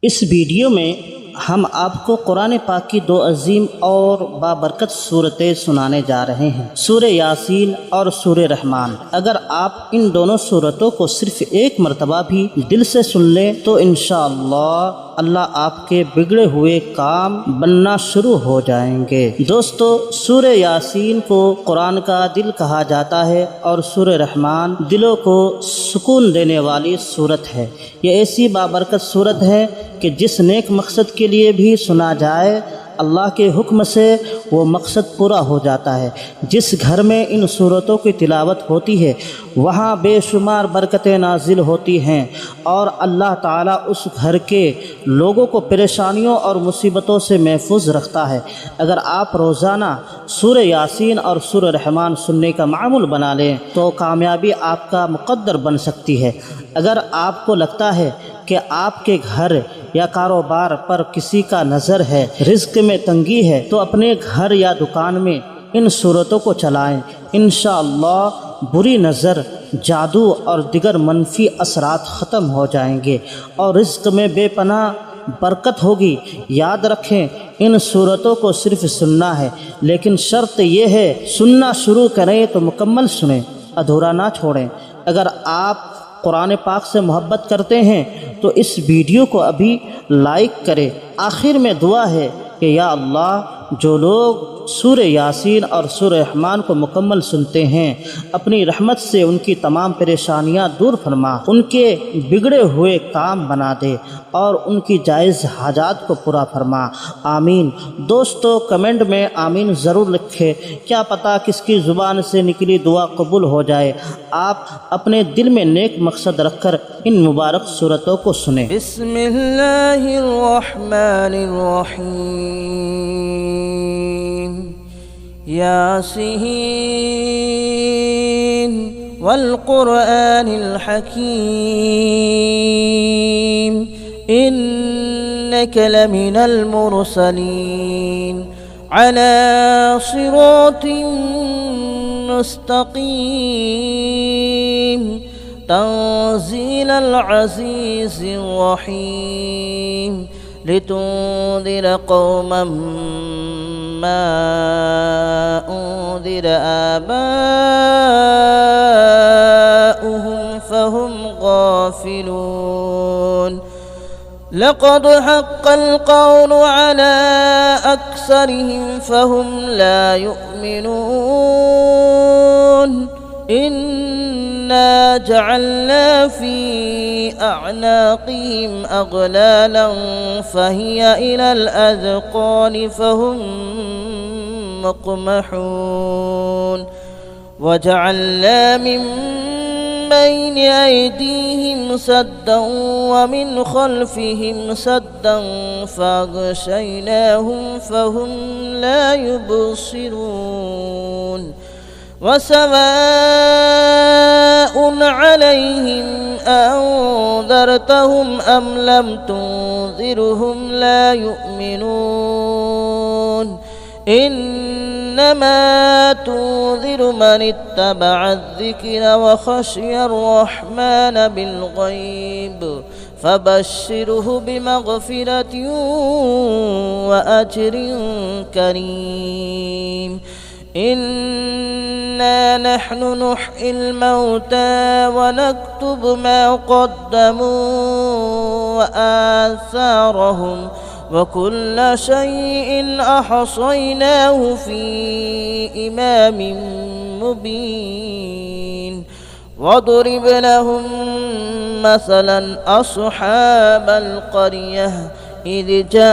इस वीडियो में हम आपको कुरान पाक की दो अजीम और बाबरकत सूरतें सुनाने जा रहे हैं, सूरह यासीन और सूरह रहमान। अगर आप इन दोनों सूरतों को सिर्फ एक मरतबा भी दिल से सुन लें तो इंशाअल्लाह अल्लाह आपके बिगड़े हुए काम बनना शुरू हो जाएंगे। दोस्तों, सूरह यासीन को कुरान का दिल कहा जाता है और सूरह रहमान दिलों को सुकून देने वाली सूरत है। ये ऐसी बाबरकत सूरत है कि जिस नेक मकसद के लिए भी सुना जाए अल्लाह के हुक्म से वो मकसद पूरा हो जाता है। जिस घर में इन सूरतों की तिलावत होती है वहाँ बेशुमार बरकतें नाजिल होती हैं और अल्लाह ताला उस घर के लोगों को परेशानियों और मुसीबतों से महफूज रखता है। अगर आप रोज़ाना सूरह यासीन और सूरह रहमान सुनने का मामूल बना लें तो कामयाबी आपका मुक़द्दर बन सकती है। अगर आपको लगता है कि आपके घर या कारोबार पर किसी का नज़र है, रिज़्क़ में तंगी है, तो अपने घर या दुकान में इन सूरतों को चलाएं। इंशाअल्लाह बुरी नज़र, जादू और दिगर मनफी असरात ख़त्म हो जाएंगे और रिज़्क़ में बेपनाह बरकत होगी। याद रखें, इन सूरतों को सिर्फ सुनना है, लेकिन शर्त यह है सुनना शुरू करें तो मुकम्मल सुनें, अधूरा ना छोड़ें। अगर आप कुरान पाक से मोहब्बत करते हैं तो इस वीडियो को अभी लाइक करें। आखिर में दुआ है कि या अल्लाह, जो लोग सूरह यासीन और सूरह रहमान को मुकम्मल सुनते हैं अपनी रहमत से उनकी तमाम परेशानियां दूर फरमा, उनके बिगड़े हुए काम बना दे और उनकी जायज़ हाजात को पूरा फरमा। आमीन। दोस्तों, कमेंट में आमीन ज़रूर लिखें, क्या पता किसकी ज़ुबान से निकली दुआ कबूल हो जाए। आप अपने दिल में नेक मकसद रखकर इन मुबारक सूरतों को सुने। बिस्मिल्लाहिर्रहमानिर्रहीम। यासीन वल क़ुरआनिल हकीम इन्नका लमिनल मुरसलीन अला सिरातिन मुस्तक़ीम तंज़ीलल अज़ीज़िर रहीम लितुंज़िर क़ौमन मा उन्ज़िर आबाउहुम फहुम गाफ़िलून। लक़द हक़्क़ल क़ौलु अला अक्सरिहिम फहुम ला युमिनून। इन्ना जअलना फ़ी अअनाक़िहिम अग़लालन फ़हिय इलल अज़क़ान फ़हुम मुक़महून। वजअलना मिन बैन अयदीहिम सद्दन वमिन खल्फ़िहिम सद्दन फ़अग़शयनाहुम फ़हुम ला युबसिरून। वसवाउन अलैहिम अअंज़रतहुम अम लम तुंज़िरहुम ला युमिनून। इन्नमा तुंज़िरु मन इत्तबअ अज़्ज़िक्र व ख़शिय अर्रहमान बिल्ग़ैब फ़बश्शिरहु बिमग़फ़िरतिन व अज्रिन करीम। इन्ना नहनु नुह्यिल मौता व नक्तुबु मा क़द्दमू व आसारहुम व कुल्ल शैइन अहसयनाहु फ़ी इमामिन मुबीन। वضرب لهم مثلا أصحاب القرية إذ جاءها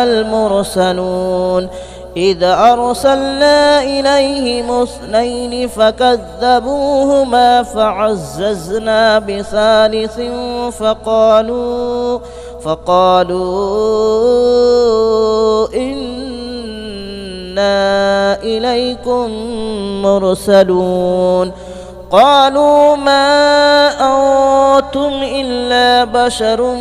المرسلون إذ أرسلنا إليهم اثنين فكذبوهما فعززنا بثالث فقالوا إنا إليكم مرسلون. قالوا ما أنتم إلا بشر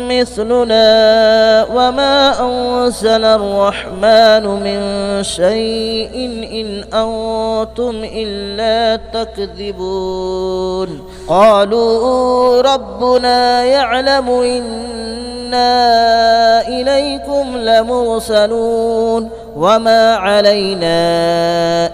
مثلنا وما أنزل الرحمن من شيء إن أنتم إلا تكذبون قالوا ربنا يعلم إنا إليكم لمرسلون وما علينا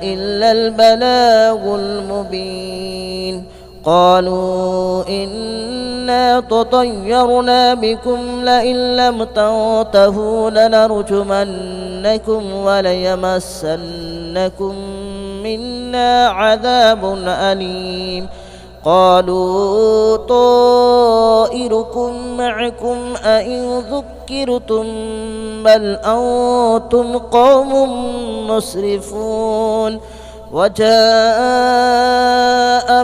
إلا البلاغ المبين قالوا إنا تطيرنا بكم لئن لم تنتهوا لنرجمنكم وليمسنكم منا عذاب أليم قالوا طائركم معكم أئن ذكرتم بل أنتم قوم مسرفون وجاء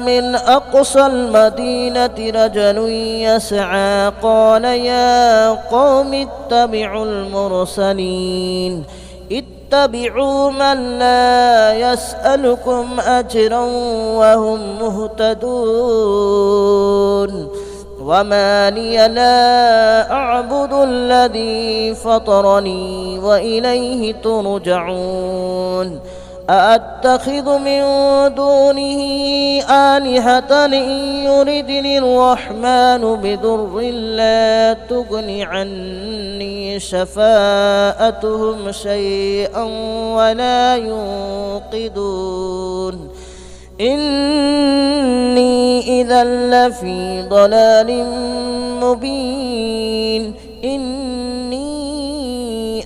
من أقصى المدينة رجل يسعى قال يا قوم اتبعوا المرسلين اتبعوا من لا يسألكم أجرا وهم مهتدون وما لي لا أعبد الذي فطرني وإليه ترجعون أأتخذ من دونه آلهة إن يردني الرحمن بضر لا تغن عني شفاءتهم شيئا ولا ينقذون إني إذا لفي ضلال مبين إني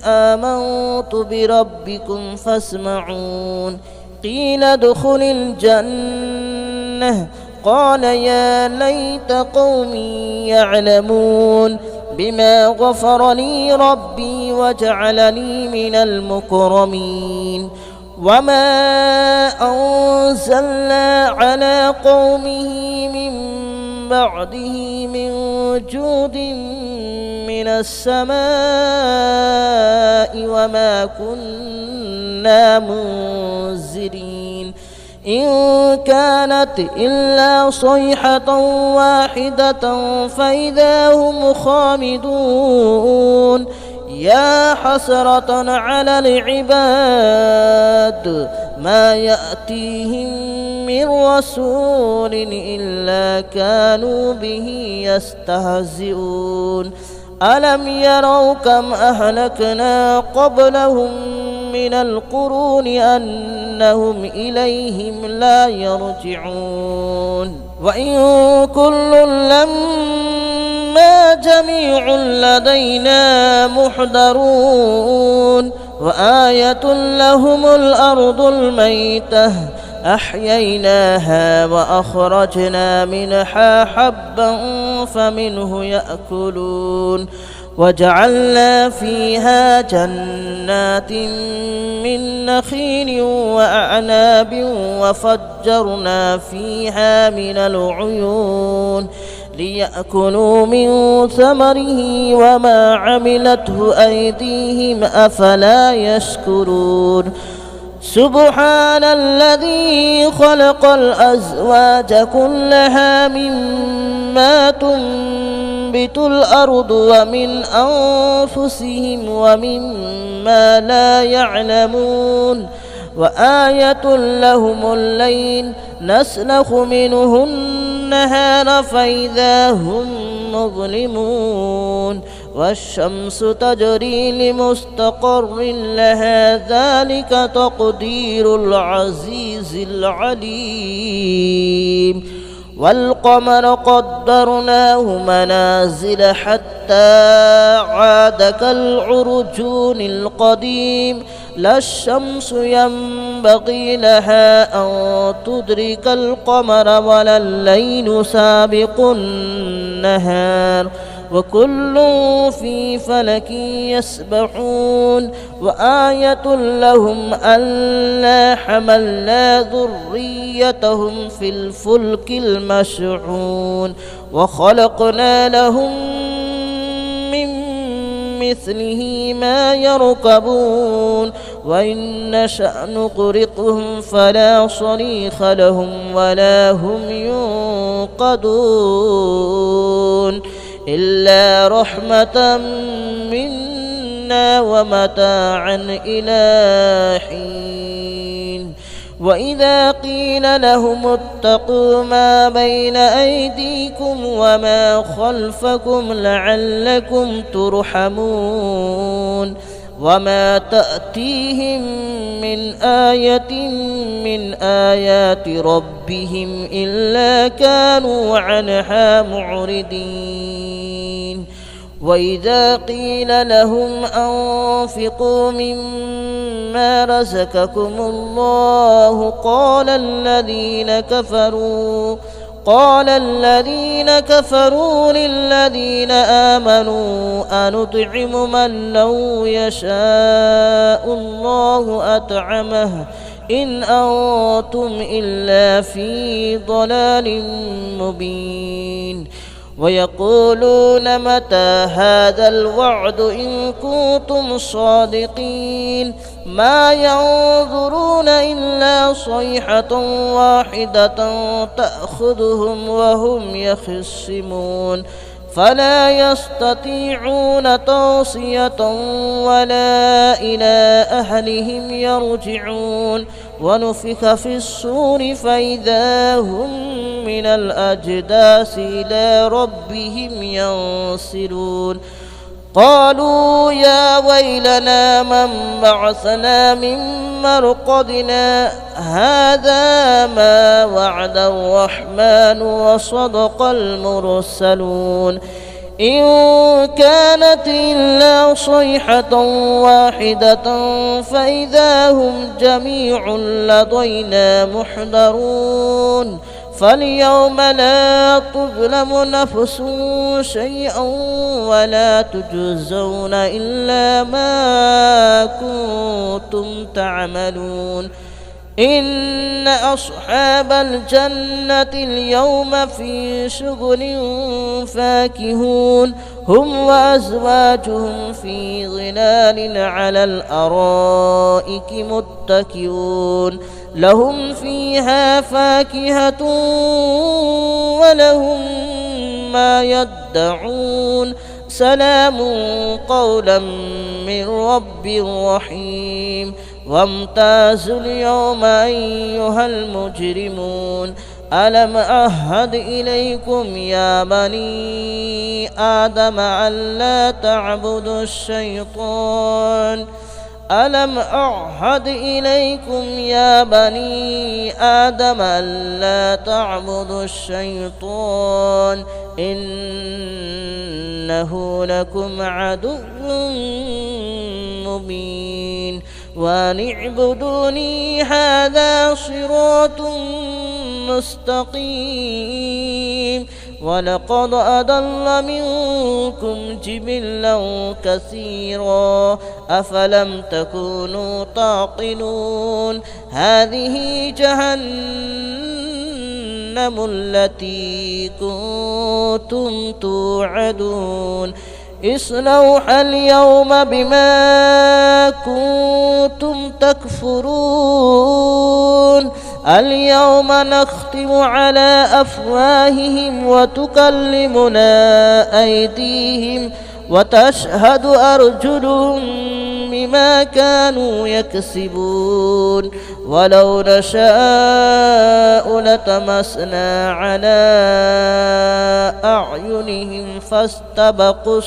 آمنت بربكم فاسمعون قيل ادخل الجنة قال يا ليت قومي يعلمون بما غفر لي ربي وجعلني من المكرمين وما أنزلنا على قومه من بعده من جود من السماء وما كنا منزلين إن كانت إلا صيحة واحدة فإذا هم خامدون يا حسرة على العباد ما يأتيهم من رسول إلا كانوا به يستهزئون ألم يروا كم أهلكنا قبلهم من القرون أنهم إليهم لا يرجعون وإن كل لما جميع لدينا محضرون وآية لهم الأرض الميتة أحييناها وأخرجنا منها حبا فمنه يأكلون وجعلنا فيها جنات من نخيل وأعناب وفجرنا فيها من العيون ليأكلوا من ثمره وما عملته أيديهم أفلا يشكرون سبحان الذي خلق الأزواج كلها مما تنبت الأرض ومن أنفسهم ومما لا يعلمون وآية لهم الليل نسلخ منه النهار فإذا هم مظلمون والشمس تجري لمستقر لها ذلك تقدير العزيز العليم والقمر قدرناه منازل حتى عاد كالعرجون القديم لا الشمس ينبغي لها أن تدرك القمر ولا الليل سابق النهار وكل في فلك يسبحون وآية لهم ألا حملنا ذريتهم في الفلك المشحون وخلقنا لهم من مثله ما يركبون وإن نشأ نغرقهم فلا صريخ لهم ولا هم ينقذون إلا رحمة منا ومتاعا إلى حين وإذا قيل لهم اتقوا ما بين أيديكم وما خلفكم لعلكم ترحمون وما تأتيهم من آية من آيات ربهم إلا كانوا عنها معرضين وإذا قيل لهم أنفقوا مما رزقكم الله قال الذين كفروا للذين آمنوا أنطعم من لو يشاء الله أطعمه إن أنتم إلا في ضلال مبين ويقولون متى هذا الوعد إن كنتم صادقين ما ينظرون إلا صيحة واحدة تأخذهم وهم يخصمون فلا يستطيعون توصية ولا إلى أهلهم يرجعون ونفخ في الصور فإذا هم من الأجداث إلى ربهم ينسلون قالوا يا ويلنا من بعثنا من مرقدنا هذا ما وعد الرحمن وصدق المرسلون إن كانت إلا صيحة واحدة فإذا هم جميع لدينا محضرون فاليوم لا تظلم نفس شيئا ولا تجزون إلا ما كنتم تعملون إن أصحاب الجنة اليوم في شغل فاكهون هم وأزواجهم في ظلال على الأرائك متكئون لهم فيها فاكهة ولهم ما يدعون سلام قولا من رب رحيم وامتازوا اليوم أيها المجرمون ألم أعهد إليكم يا بني آدم ألا تعبدوا الشيطان ألم أعهد إليكم يا بني آدم ألا تعبدوا الشيطان إنه لكم عدو مبين وأن اعبدوني هذا صراط مستقيم ولقد أضل منكم جبلا كثيرا أفلم تكونوا تعقلون هذه جهنم التي كنتم توعدون اصلوها اليوم بما كنتم تكفرون اليوم نختم على أفواههم وتكلمنا أيديهم وتشهد أرجلهم بما كانوا يكسبون ولو نشاء لطمسنا على أعينهم فاستبقوا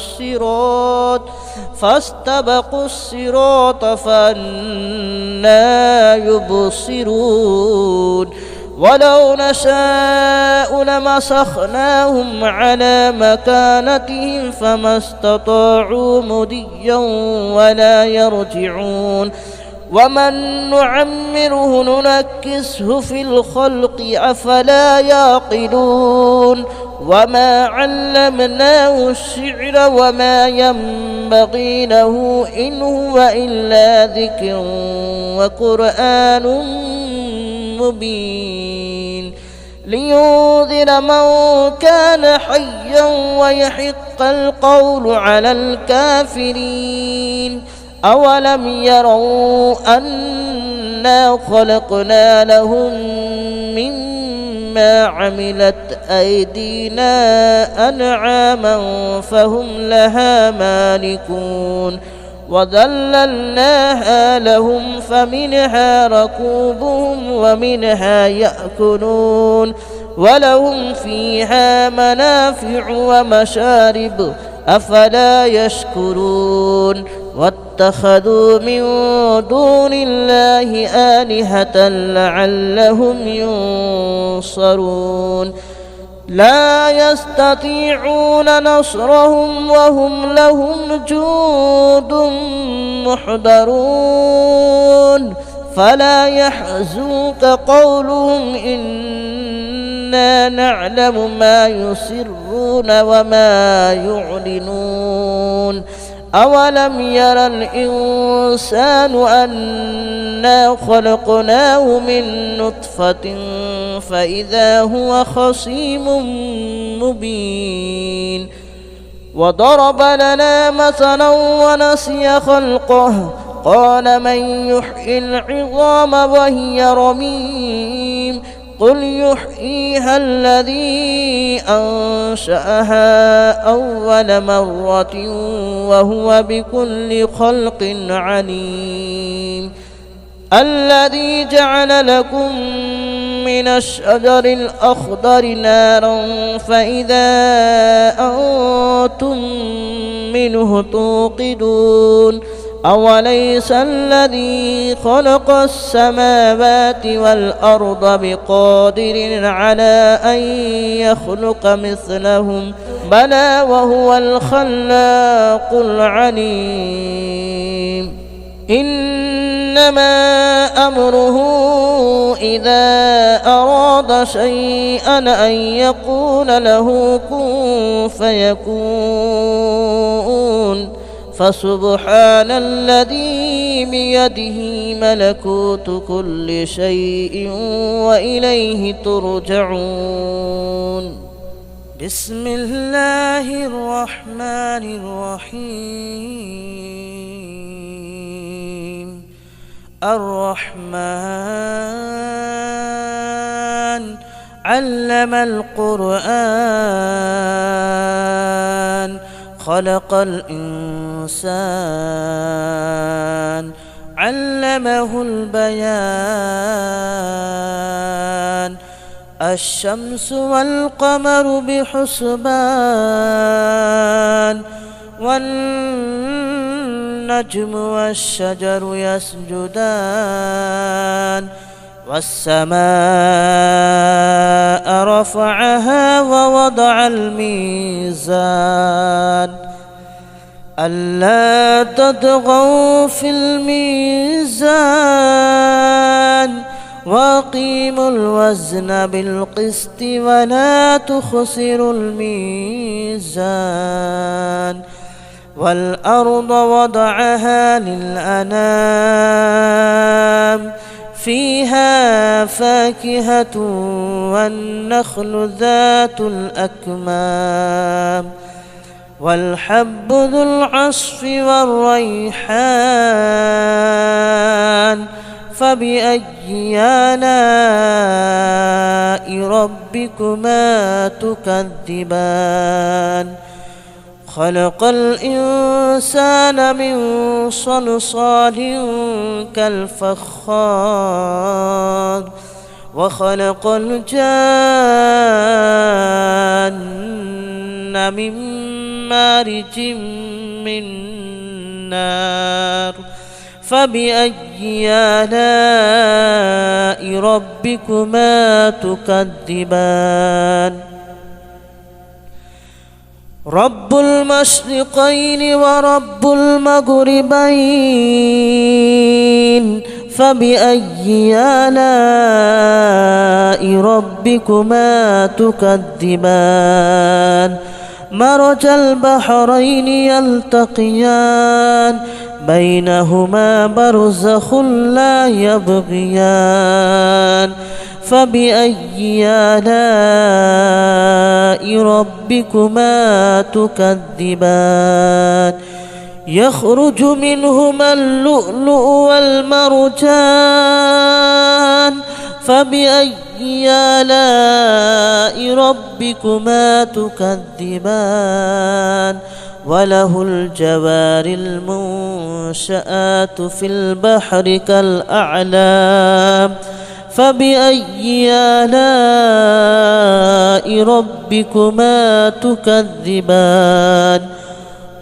الصراط فأنى يبصرون ولو نشاء لمسخناهم على مكانتهم فما استطاعوا مضيا ولا يرجعون ومن نعمره ننكسه في الخلق أفلا يعقلون وما علمناه الشعر وما ينبغي له إن هو إلا ذكر وقرآن مبين لينذر من كان حيا ويحق القول على الكافرين أولم يروا أنا خلقنا لهم مما عملت أيدينا أنعاما فهم لها مالكون وذللناها لهم فمنها ركوبهم ومنها يأكلون ولهم فيها منافع ومشارب أفلا يشكرون واتخذوا من دون الله آلهة لعلهم ينصرون لا يستطيعون نصرهم وهم لهم جند محضرون فلا يحزنك قولهم إنا نعلم ما يسرون وما يعلنون أولم ير الإنسان أنا خلقناه من نطفة فإذا هو خصيم مبين وضرب لنا مثلا ونسي خلقه قال من يحيي العظام وهي رميم قل يحييها الذي أنشأها أول مرة وهو بكل خلق عليم الذي جعل لكم من الشجر الأخضر نارا فإذا أنتم منه توقدون أوليس الذي خلق السماوات والأرض بقادر على أن يخلق مثلهم بلى وهو الخلاق العليم إنما أمره إذا أراد شيئا أن يقول له كن فيكون فسبحان الذي بيده ملكوت كل شيء وإليه ترجعون بسم الله الرحمن الرحيم الرحمن علم القرآن خلق الإنسان علمه البيان الشمس والقمر بحسبان والنجم والشجر يسجدان والسماء رفعها ووضع الميزان ألا تطغوا في الميزان وأقيموا الوزن بالقسط ولا تخسروا الميزان والأرض وضعها للأنام فيها فاكهة والنخل ذات الأكمام والحب ذو العصف والريحان فبأي آلاء ربكما تكذبان خلق الإنسان من صلصال كالفخار وخلق الجان من مارج من نار فبأي آلاء ربكما تكذبان رب المشرقين ورب المغربين فبأي آلاء ربكما تكذبان مرج البحرين يلتقيان بينهما برزخ لا يبغيان فبأي آلاء ربكما تكذبان يخرج منهما اللؤلؤ والمرجان فبأي آلاء ربكما تكذبان وله الجوار المنشآت في البحر كالأعلام فبأي آلاء ربكما تكذبان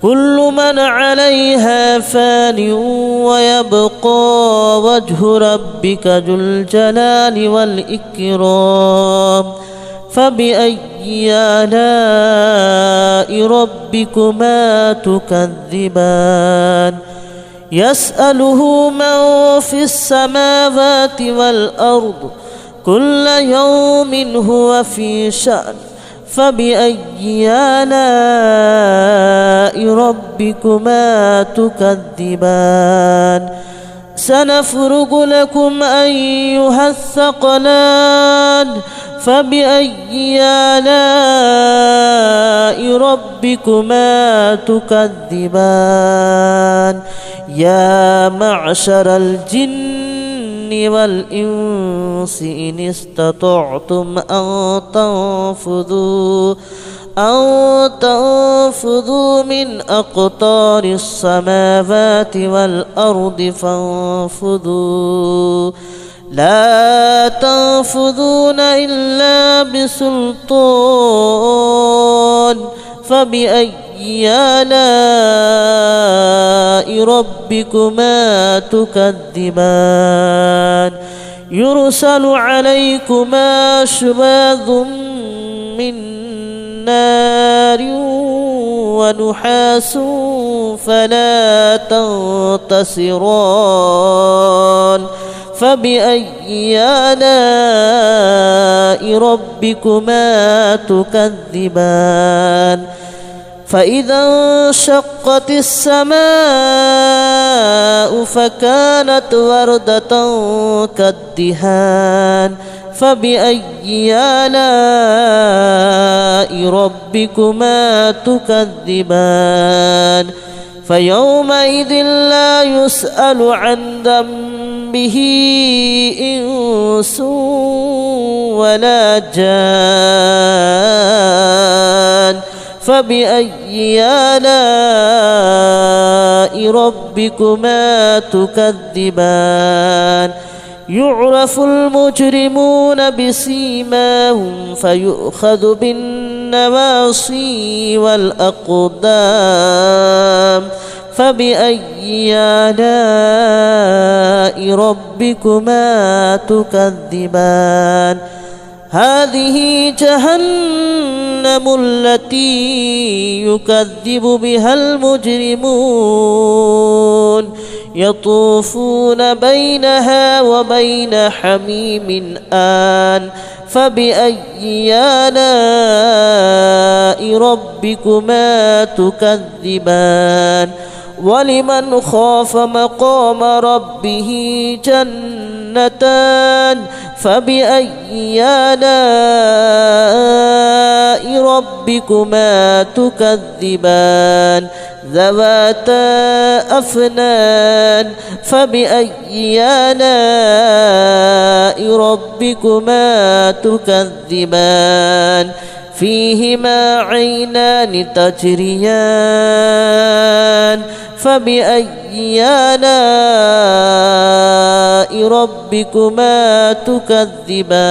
كل من عليها فان ويبقى وجه ربك ذو الجلال والإكرام فبأي آلاء ربكما تكذبان يسأله من في السماوات والأرض كل يوم هو في شأن فبأي آلاء ربكما تكذبان سنفرغ لكم أيها الثقلان فبأي آلاء ربكما تكذبان يا معشر الجن والإنس إن استطعتم أن تنفذوا من أقطار السماوات والأرض فانفذوا لا تنفذون إلا بسلطان فبأي آلاء ربكما تكذبان يرسل عليكما شواظ من نار ونحاس فلا تنتصران فبأي آلاء ربكما تكذبان فإذا انشقت السماء فكانت وردة كالدهان فبأي آلاء ربكما تكذبان فيومئذ لا يسأل عن ذنبه إنس ولا جان فبأي آلاء ربكما تكذبان يعرف المجرمون بسيماهم فيؤخذ بالنواصي والأقدام فبأي آلاء ربكما تكذبان هذه جهنم التي يكذب بها المجرمون يطوفون بينها وبين حميم آن فبأي آلاء ربكما تكذبان ولمن خاف مقام ربه جنتان فبأي آلاء ربكما تكذبان ذواتا أفنان فبأي آلاء ربكما تكذبان فيهما عينان تجريان فبأي آلاء ربكما تكذبان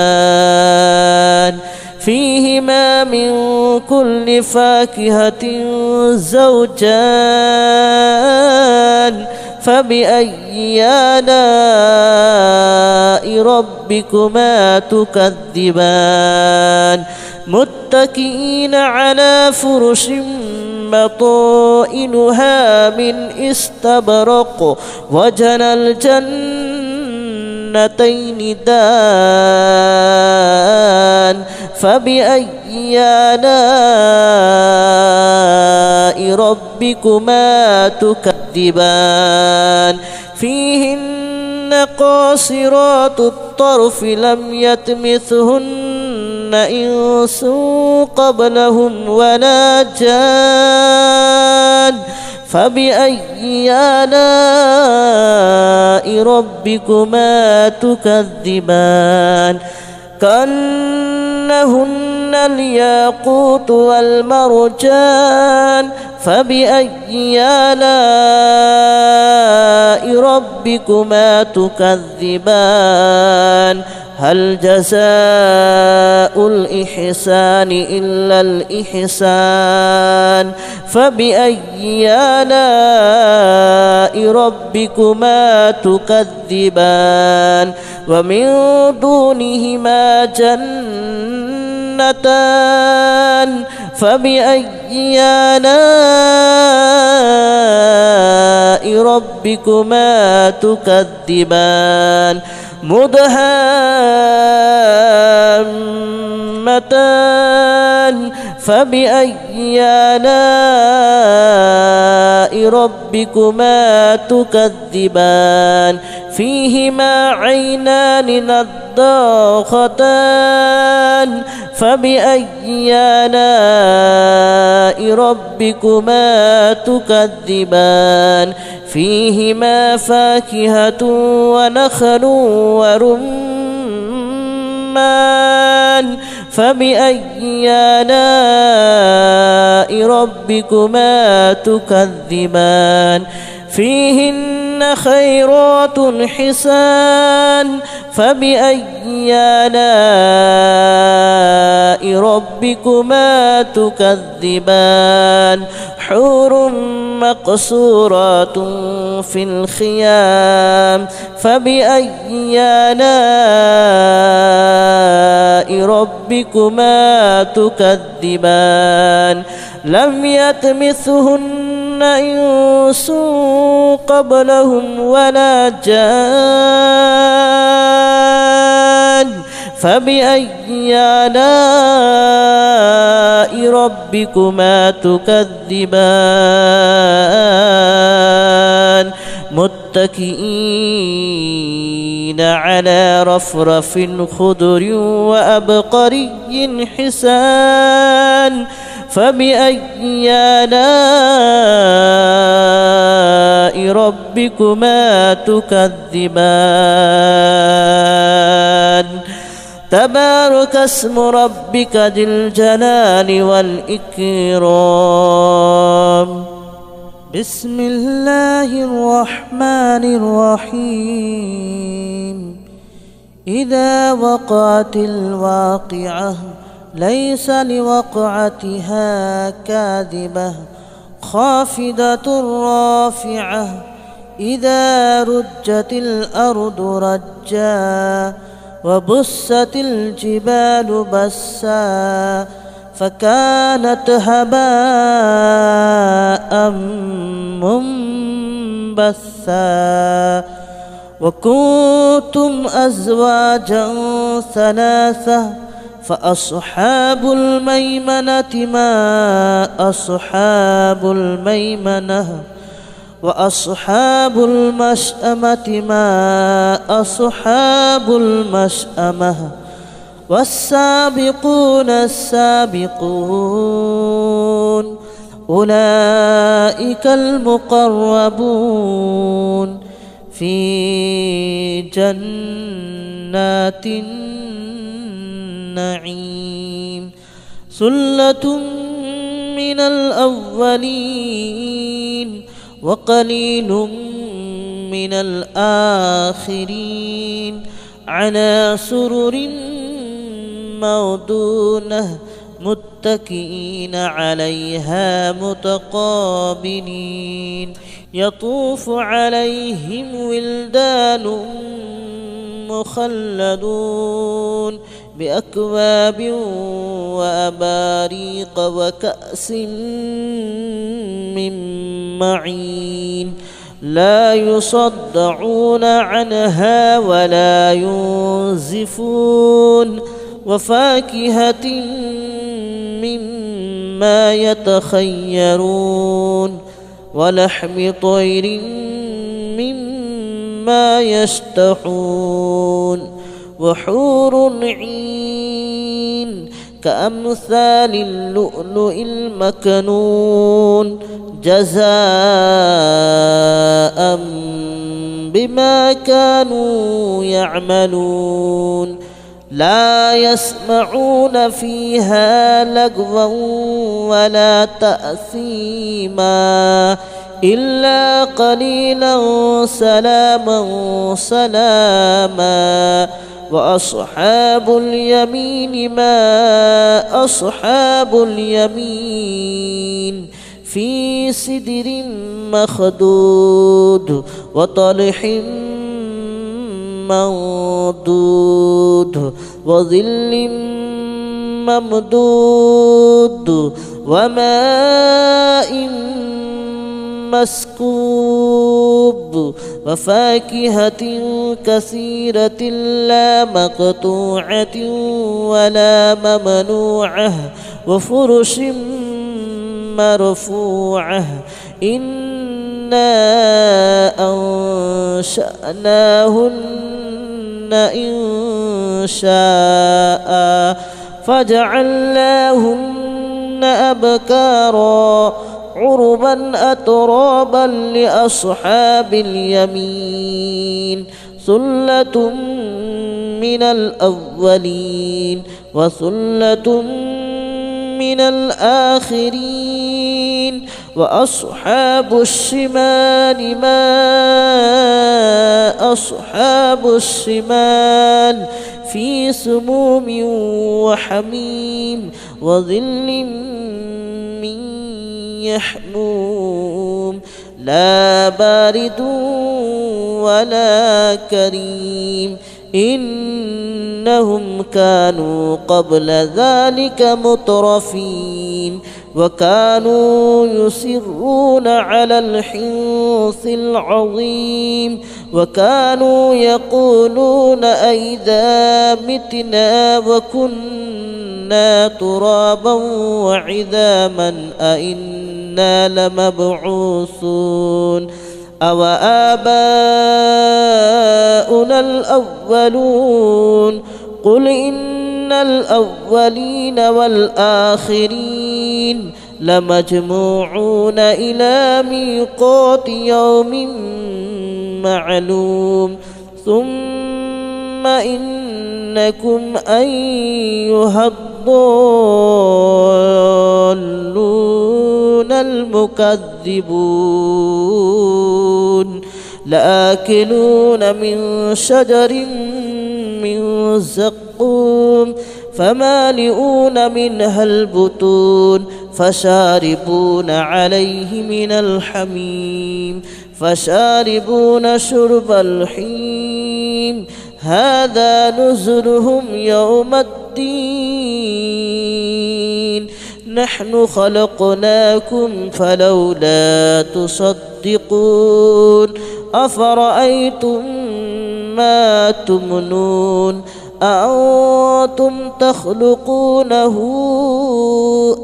فيهما من كل فاكهة زوجان فبأي آلاء ربكما تكذبان متكئين على فرش بطائنها من استبرق وجنى الجنتين دان فبأي آلاء ربكما تكذبان فيهن قاصرات الطرف لم يطمثهن إنس قبلهم ولا جان فبأي آلاء ربكما تكذبان كأنهن الياقوت والمرجان فبأي آلاء ربكما تكذبان هل جزاء الإحسان إلا الإحسان فبأي آلاء ربكما تكذبان ومن دونهما جنتان فبأي آلاء ربكما تكذبان مدهامتان فبأي آلاء ربكما تكذبان فيهما عينان نضاختان فبأي آلاء ربكما تكذبان فيهما فاكهة ونخل ورمان فبأي آلاء ربكما تكذبان فيهن خيرات حسان فبأي آلاء ربكما تكذبان حور مقصورات في الخيام فبأي آلاء ربكما تكذبان لم يطمثهن إنس قبلهم ولا جان فبأي آلاء ربكما تكذبان متكئين على رفرف خضر وأبقري حسان فبأي آلاء ربكما تكذبان تبارك اسم ربك ذي الجلال والإكرام بسم الله الرحمن الرحيم إذا وقعت الواقعة ليس لوقعتها كاذبة خافضة رافعة إذا رجت الأرض رجا وبست الجبال بسا فكانت هباء منبثا وكنتم أزواجا ثلاثة فأصحاب الميمنة ما أصحاب الميمنة وأصحاب المشأمة ما أصحاب المشأمة والسابقون السابقون أولئك المقربون في جنات النعيم ثلة من الأولين وقليل من الآخرين على سرر موضونة متكئين عليها متقابلين يطوف عليهم ولدان مخلدون بأكواب وأباريق وكأس من معين لا يصدعون عنها ولا ينزفون وفاكهة مما يتخيرون ولحم طير مما يشتهون وحور عين كأمثال اللؤلؤ المكنون جزاء بما كانوا يعملون لا يسمعون فيها لغوا ولا تأثيما إلا قليلا سلاما سلاما وأصحاب اليمين ما أصحاب اليمين في سدر مخدود وطلح منضود وظل ممدود وماء مسكوب وفاكهة كثيرة لا مقطوعة ولا ممنوعة وفرش مرفوعة إنا أنشأناهن إن شاء فجعلناهن أبكارا عربا أترابا لأصحاب اليمين ثلة من الأولين وثلة من الآخرين وأصحاب الشمال ما أصحاب الشمال في سموم وحميم وظل من يحموم لا بارد ولا كريم إنهم كانوا قبل ذلك مترفين وكانوا يصرون على الحنث العظيم وكانوا يقولون أئذا متنا وكنا ترابا وعظاما أئنا لمبعوثون أو آباؤنا الأولون قل إن الأولين والآخرين لمجموعون إلى ميقات يوم معلوم ثم إنكم أيها الضالون المكذبون لآكلون من شجر من زقوم فمالئون منها البطون فشاربون عليه من الحميم فشاربون شرب الحميم هذا نزلهم يوم الدين نحن خلقناكم فلولا تصدقون أفرأيتم ما تمنون أأنتم تخلقونه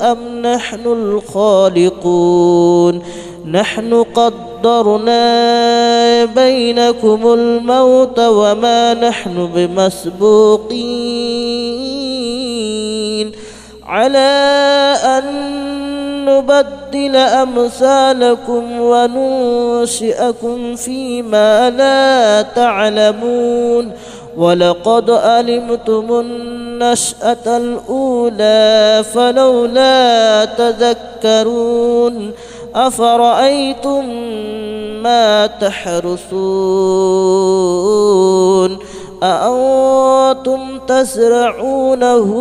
أم نحن الخالقون نحن قدرنا بينكم الموت وما نحن بمسبوقين على أن نبدل أمثالكم وننشئكم فيما لا تعلمون ولقد علمتم النشأة الأولى فلولا تذكرون أفرأيتم ما تحرثون أأنتم تزرعونه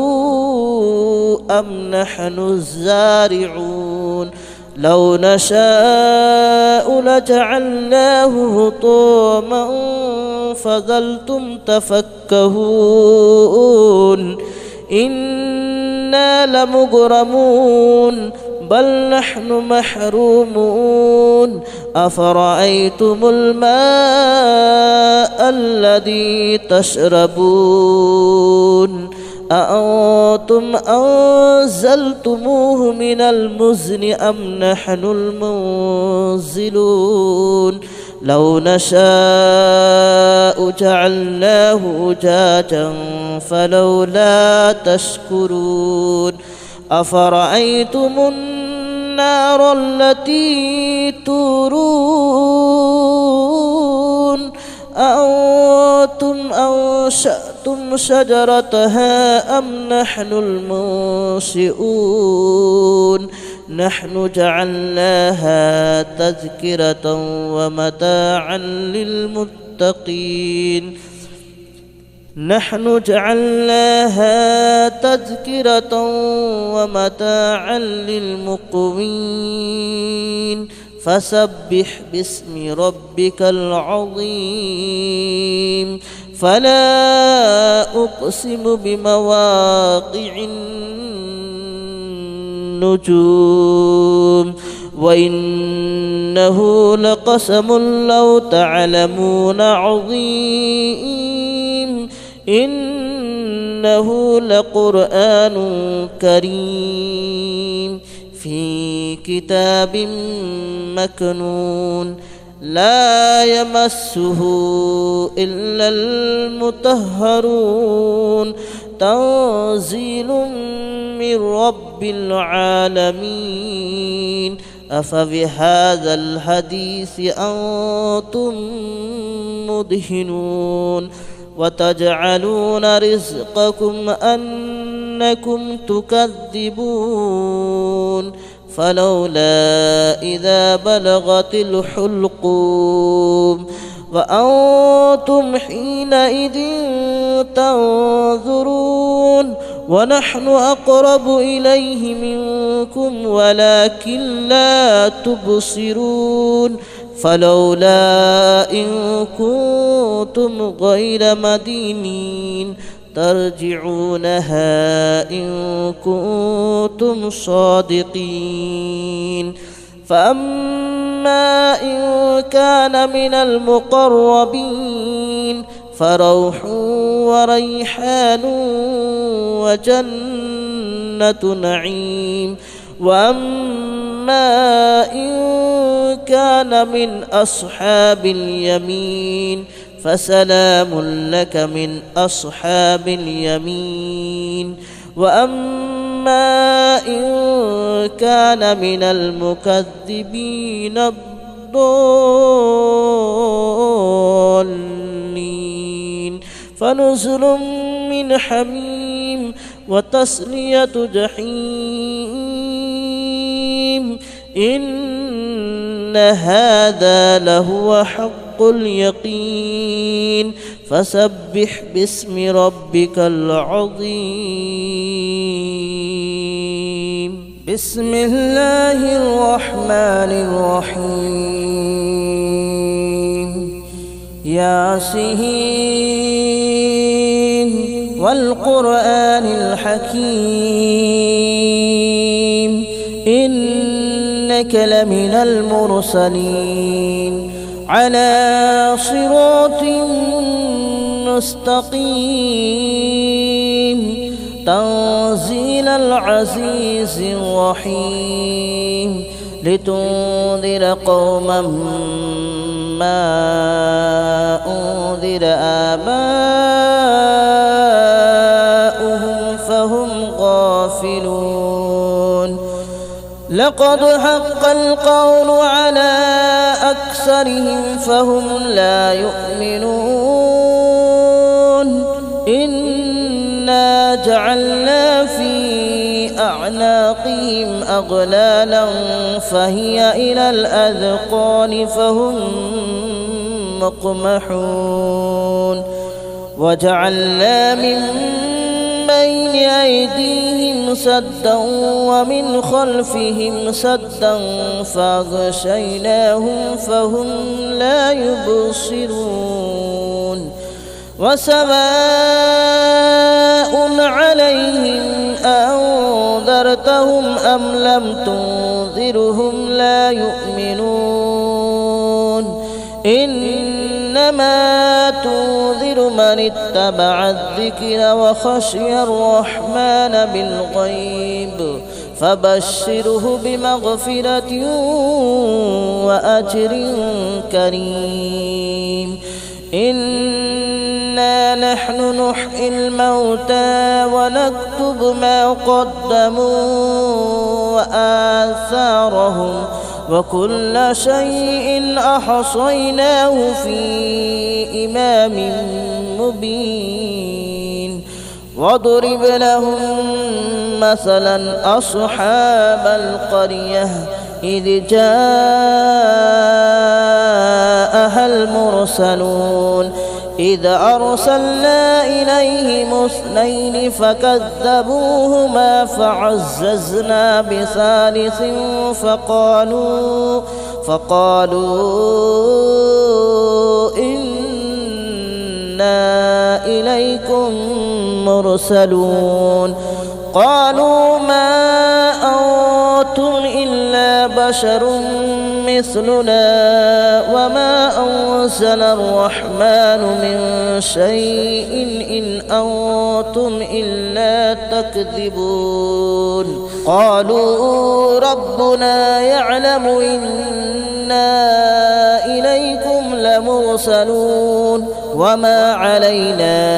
أم نحن الزارعون لو نشاء لجعلناه هطاما فظلتم تفكهون إنا لمغرمون بل نحن محرومون أفرأيتم الماء الذي تشربون أأنتم أنزلتموه من المزن أم نحن المنزلون لو نشاء جعلناه أجاجا فلولا تشكرون أفرأيتم النار التي تورون أأنتم أنشأتم شجرتها أم نحن المنشئون نحن جعلناها تذكرة ومتاعا للمتقين للمقوين فسبح باسم ربك العظيم فلا أقسم بمواقع النجوم وإنه لقسم لو تعلمون عظيم إنه لقرآن كريم في كتاب مكنون لا يمسه إلا المطهرون تنزيل من رب العالمين أفبهذا الحديث أنتم مدهنون وتجعلون رزقكم أنكم تكذبون فلولا إذا بلغت الحلقوم وأنتم حينئذ تنظرون ونحن أقرب إليه منكم ولكن لا تبصرون فلولا إن كنتم غير مدينين ترجعونها إن كنتم صادقين فأما إن كان من المقربين فروح وريحان وجنة نعيم وأما إن كان من أصحاب اليمين فسلام لك من أصحاب اليمين وأما إن كان من المكذبين الضالين فنزل من حميم وتصلية جحيم إن هذا لهو حق اليقين فسبح باسم ربك العظيم بسم الله الرحمن الرحيم ياسين والقرآن الحكيم إنك لمن المرسلين على صراط مستقيم تنزيل العزيز الرحيم لتنذر قوما ما أنذر آباؤهم فهم غافلون لقد حق القول على أكثرهم فهم لا يؤمنون إنا جعلنا في أعناقهم أغلالا فهي إلى الأذقان فهم مقمحون وجعلنا من بين أيديهم سدا ومن خلفهم سدا فأغشيناهم فهم لا يبصرون وسواء عليهم أنذرتهم أم لم تنذرهم لا يؤمنون إنما تنذر من اتبع الذكر وخشي الرحمن بالغيب فبشره بمغفرة وأجر كريم. إنا نحن نحيي الموتى ونكتب ما قدموا وآثارهم وكل شيء أحصيناه في إمام مبين. واضرب لهم مثلا أصحاب القرية إذ جاءها المرسلون إذ أرسلنا إليهم 2 فكذبوهما فعززنا بثالث فقالوا إنا إليكم مرسلون. قالوا ما أنتم إلا بشر مثلنا وما أنزل الرحمن من شيء إن أنتم إلا تكذبون. قالوا ربنا يعلم إنا إليكم لمرسلون وما علينا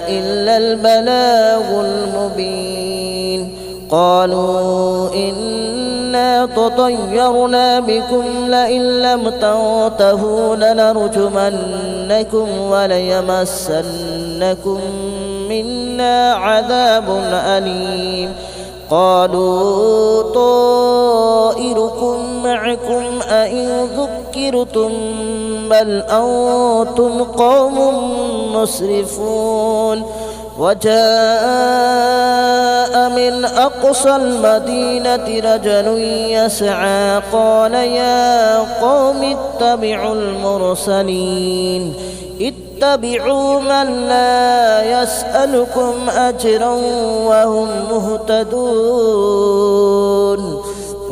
إلا البلاغ المبين. قالوا إنا تطيرنا بكم لئن لم تنتهوا لنرجمنكم وليمسنكم منا عذاب أليم. قالوا طائركم معكم أئن ذكرتم بل أنتم قوم مسرفون. وجاء من أقصى المدينة رجل يسعى قال يا قوم اتبعوا المرسلين اتبعوا من لا يسألكم أجرا وهم مهتدون.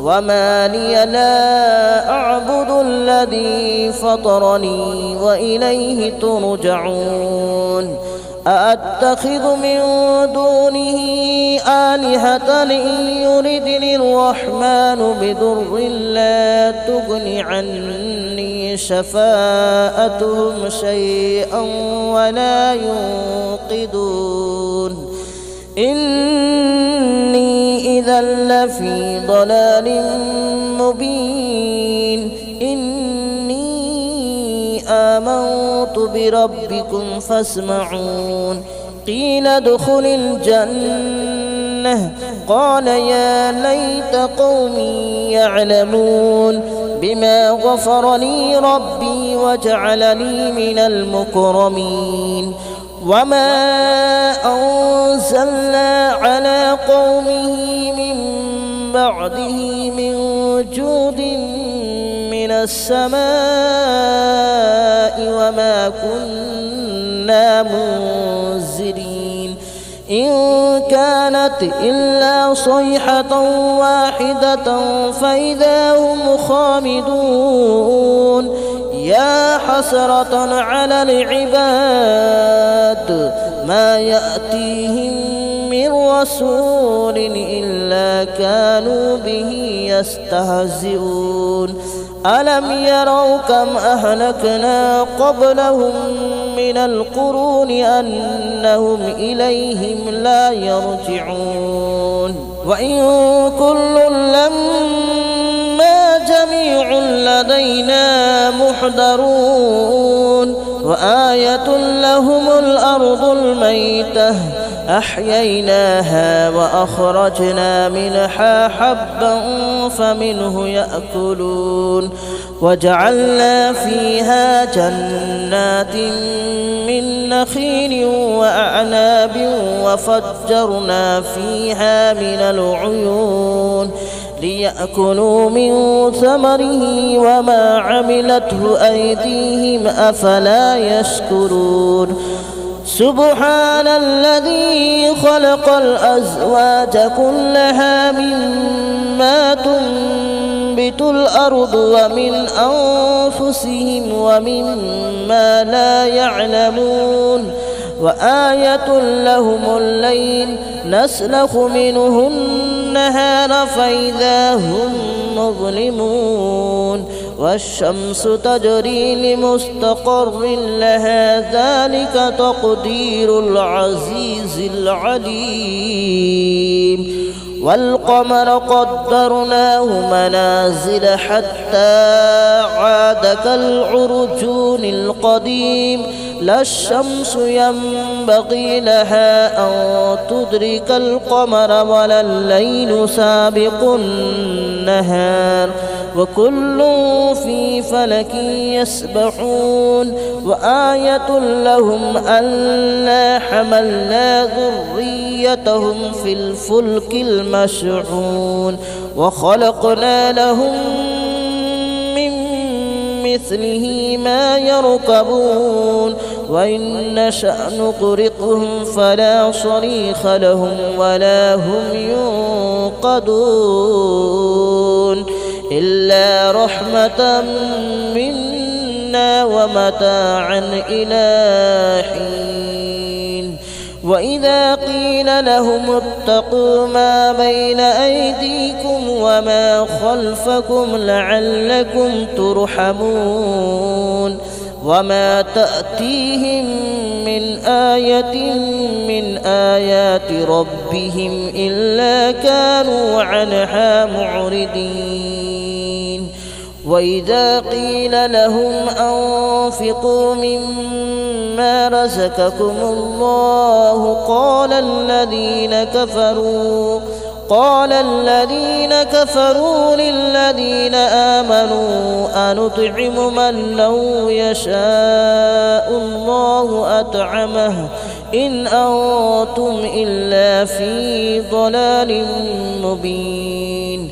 وما لي لا أعبد الذي فطرني وإليه ترجعون. أأتخذ من دونه آلهة إن يردني الرحمن بضر لا تغن عني شفاءتهم شيئا ولا ينقذون. إني إذا لفي ضلال مبين. آمنت بربكم فاسمعون. قيل ادخل الجنة قال يا ليت قومي يعلمون بما غفر لي ربي وجعلني من المكرمين. وما أنزلنا على قومه من بعده من جود من السماء وما كنا منزلين. إن كانت إلا صيحة واحدة فإذا هم خامدون. يا حسرة على العباد ما يأتيهم من رسول إلا كانوا به يستهزئون. ألم يروا كم أهلكنا قبلهم من القرون أنهم إليهم لا يرجعون. وإن كل لما جميع لدينا محضرون. وآية لهم الأرض الميتة أحييناها وأخرجنا منها حبا فمنه يأكلون. وجعلنا فيها جنات من نخيل وأعناب وفجرنا فيها من العيون ليأكلوا من ثمره وما عملته أيديهم أفلا يشكرون. سبحان الذي خلق الأزواج كلها مما تنبت الأرض ومن أنفسهم ومما لا يعلمون. وآية لهم الليل نسلخ منه النهار فإذا هم مظلمون والشمس تجري لمستقر لها ذلك تقدير العزيز العليم والقمر قدرناه منازل حتى عاد كالعرجون القديم لا الشمس ينبغي لها أن تدرك القمر ولا الليل سابق النهار وكل في فلك يسبحون وآية لهم ألا حملنا ذريتهم في الفلك المشحون وخلقنا لهم من مثله ما يركبون وإن نشأ نغرقهم فلا صريخ لهم ولا هم ينقذون إلا رحمة منا ومتاعا إلى حين وإذا قيل لهم اتقوا ما بين أيديكم وما خلفكم لعلكم ترحمون وما تأتيهم من آية من آيات ربهم إلا كانوا عنها معرضين وإذا قيل لهم أنفقوا مما رزقكم الله قال الذين كفروا للذين آمنوا أنطعم من لو يشاء الله أطعمه إن أنتم إلا في ضلال مبين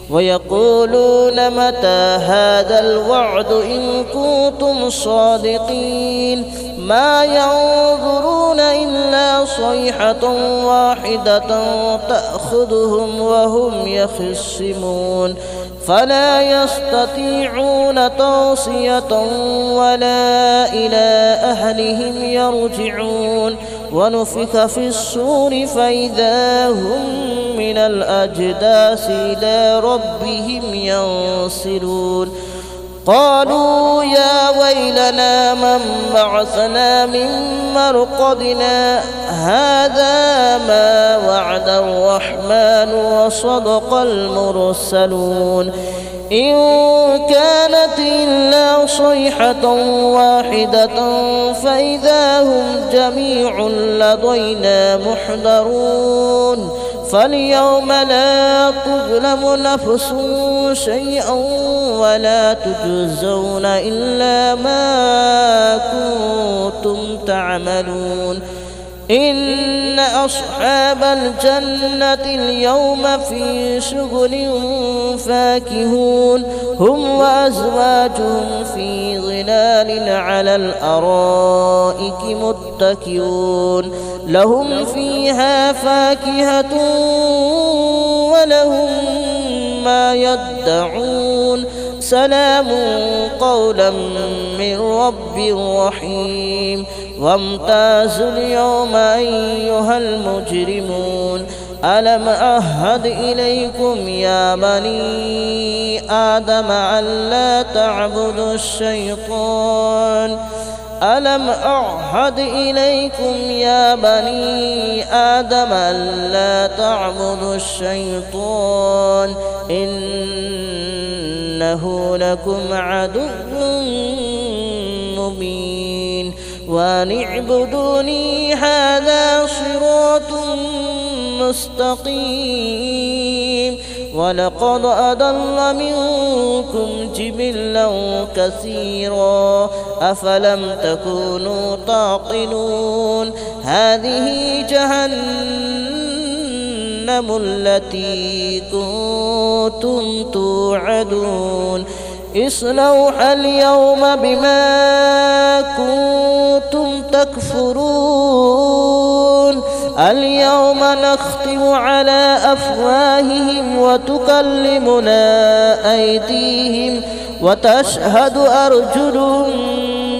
ويقولون متى هذا الوعد إن كنتم صادقين ما ينظرون إلا صيحة واحدة تأخذهم وهم يخصمون فلا يستطيعون توصية ولا إلى أهلهم يرجعون ونفخ في الصور فإذا هم من الأجداث إلى ربهم ينسلون قالوا يا ويلنا من بعثنا من مرقدنا هذا ما وعد الرحمن وصدق المرسلون إن كانت إلا صيحة واحدة فإذا هم جميع لدينا محضرون فاليوم لا تظلم نفس شيئا ولا تجزون إلا ما كنتم تعملون إن أصحاب الجنة اليوم في شغل فاكهون هم وأزواجهم في ظلال على الأرائك متكئون لهم فيها فاكهة ولهم ما يدعون سلام قولا من رب رحيم وامتازوا اليوم أيها المجرمون ألم أعهد إليكم يا بني آدم ألا تعبدوا الشيطان ألم أعهد إليكم يا بني آدم ألا تعبدوا الشيطان إنه لكم عدو مبين وأن اعبدوني هذا صراط مستقيم ولقد أضل منكم جبلا كثيرا أفلم تكونوا تعقلون هذه جهنم التي كنتم توعدون اصلوها اليوم بما كنتم تكفرون اليوم نختم على أفواههم وتكلمنا أيديهم وتشهد أرجلهم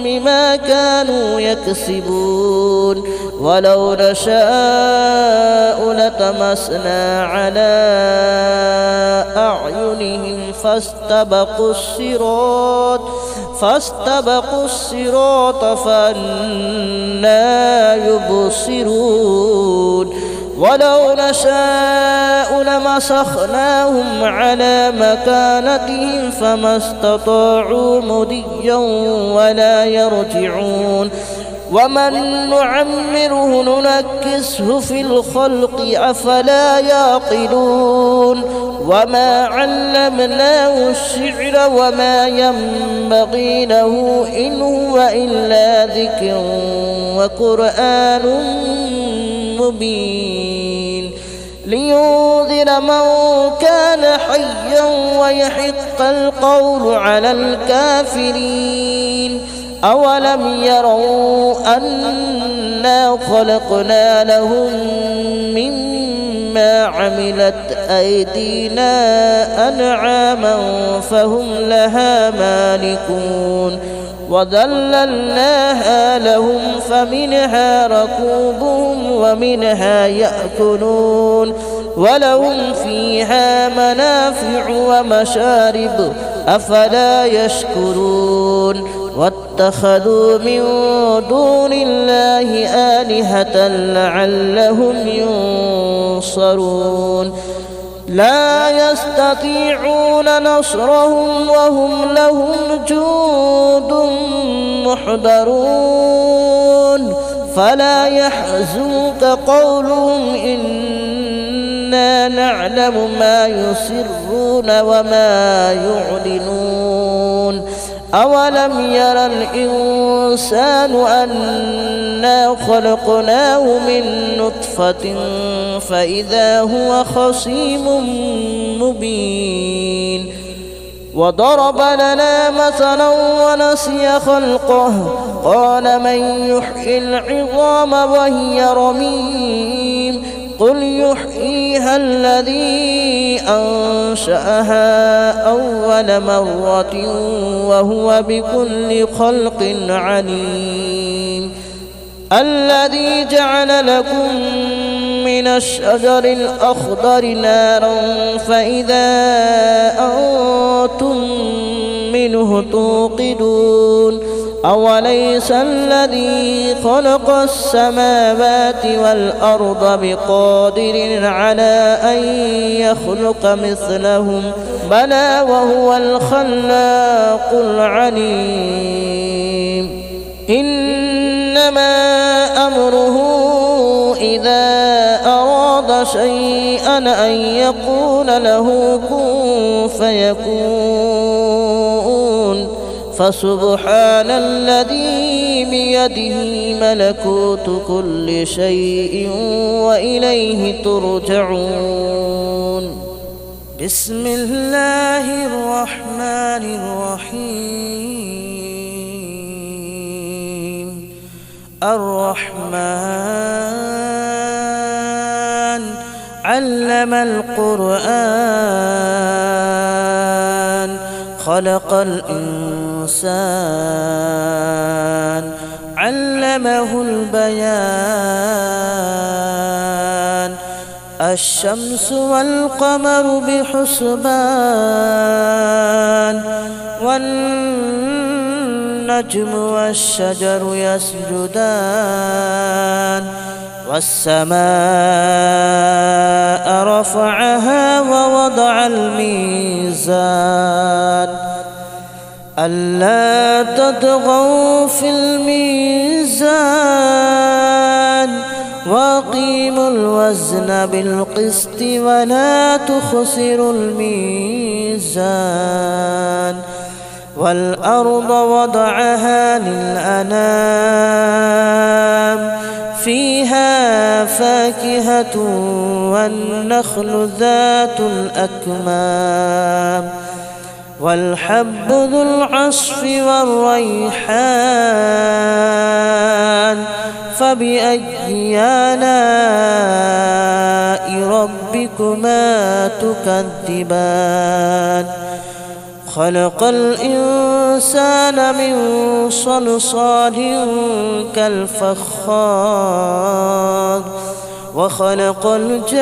بما كانوا يكسبون ولو نشاء لطمسنا على أعينهم فاستبقوا الصراط فأنى يبصرون ولو نشاء لمسخناهم على مكانتهم فما استطاعوا مضيا ولا يرجعون ومن نعمره ننكسه في الخلق أفلا يعقلون وما علمناه الشعر وما ينبغي له إن هو إلا ذكر وقرآن مبين لينذر من كان حيا ويحق القول على الكافرين أولم يروا أنا خلقنا لهم مما عملت أيدينا أنعاما فهم لها مالكون وذللناها لهم فمنها ركوبهم ومنها يأكلون ولهم فيها منافع ومشارب أفلا يشكرون واتخذوا من دون الله آلهة لعلهم ينصرون لا يستطيعون نصرهم وهم لهم جند محضرون فلا يحزنك قولهم إنا نعلم ما يسرون وما يعلنون أولم ير الإنسان أنا خلقناه من نطفة فإذا هو خصيم مبين وضرب لنا مثلا ونسي خلقه قال من يحيي العظام وهي رميم قل يحييها الذي أنشأها أول مرة وهو بكل خلق عليم الذي جعل لكم من الشجر الأخضر نارا فإذا أنتم منه توقدون أوليس الذي خلق السماوات والأرض بقادر على أن يخلق مثلهم بلى وهو الخلاق العليم إنما أمره إذا أراد شيئا أن يقول له كن فيكون فسبحان الذي بيده ملكوت كل شيء وإليه ترجعون بسم الله الرحمن الرحيم الرحمن علم القرآن خلق الإنسان علمه البيان الشمس والقمر بحسبان والنجم والشجر يسجدان والسماء رفعها ووضع الميزان ألا تطغوا في الميزان وأقيموا الوزن بالقسط ولا تخسروا الميزان والأرض وضعها للأنام فيها فاكهة والنخل ذات الأكمام والحب ذو العصف والريحان فبأي آلاء ربكما تكذبان خلق الإنسان الإنسان من صلصال كالفخار وخلق الجان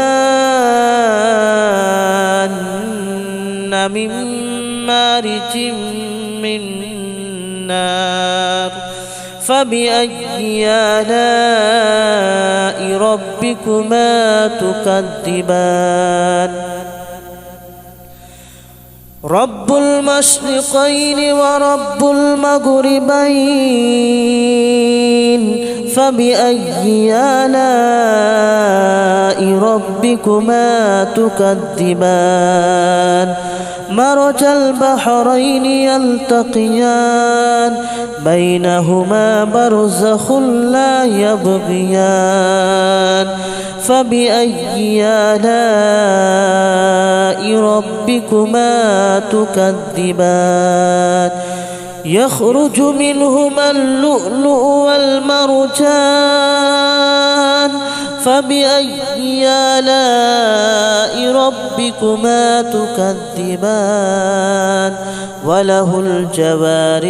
من مارج من نار فبأي آلاء ربكما تكذبان رب المشرقين ورب المغربين فبأي آلاء ربكما تكذبان مرج البحرين يلتقيان بينهما برزخ لا يبغيان فبأي آلاء ربكما تكذبان يخرج منهما اللؤلؤ والمرجان فبأي آلاء ربكما تكذبان وله الجوار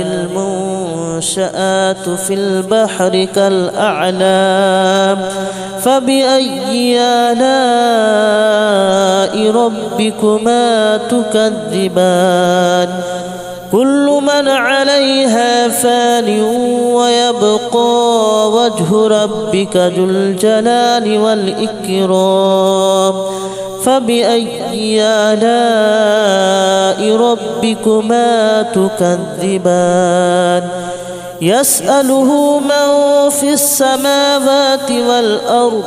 المنشآت في البحر كالأعلام فبأي آلاء ربكما تكذبان كل من عليها فان ويبقى وجه ربك ذو الجلال والإكرام فبأي آلاء ربكما تكذبان يسأله من في السماوات والأرض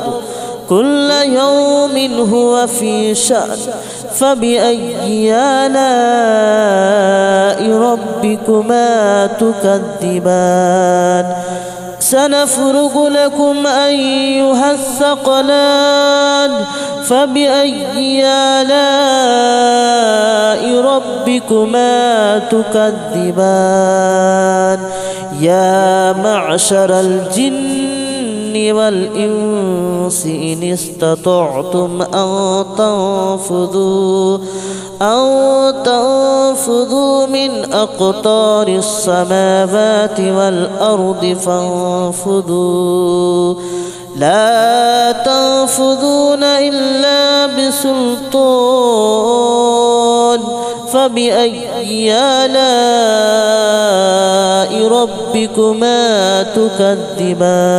كل يوم هو في شأن فبأي آلاء ربكما تكذبان سنفرغ لكم أيها الثقلان فبأي آلاء ربكما تكذبان يا معشر الجن والإنس إن استطعتم أن تنفذوا من أقطار السماوات والأرض فانفذوا لا تنفذون إلا بسلطان فبأي آلاء ربكما تكذبان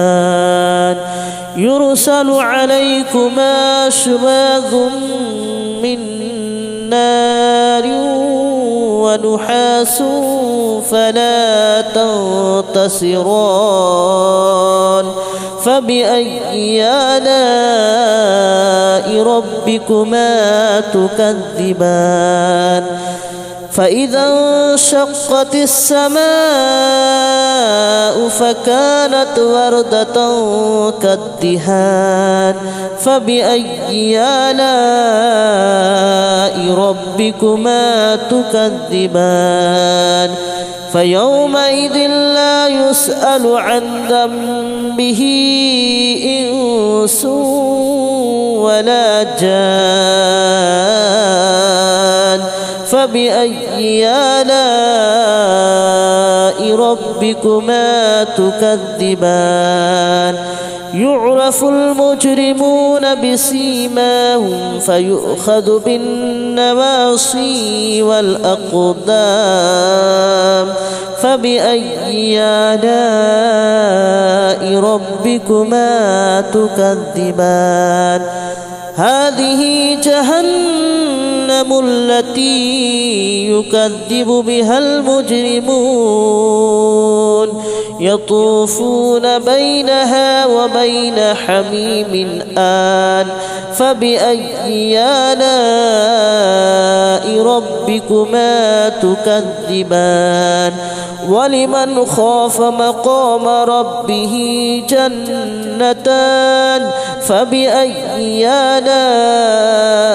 يرسل عليكما شواظ من نار ونحاس فلا تنتصران فبأي آلاء ربكما تكذبان فإذا انشقت السماء فكانت وردة كالدهان فبأي آلاء ربكما تكذبان فيومئذ لا يسأل عن ذنبه إنس ولا جان فبأي آلاء ربكما تكذبان يعرف المجرمون بسيماهم فيؤخذ بالنواصي والأقدام فبأي آلاء ربكما تكذبان هذه جهنم التي يكذب بها المجرمون يطوفون بينها وبين حميم آن فبأي آلاء ربكما تكذبان ولمن خاف مقام ربه جنتان فبأي آلاء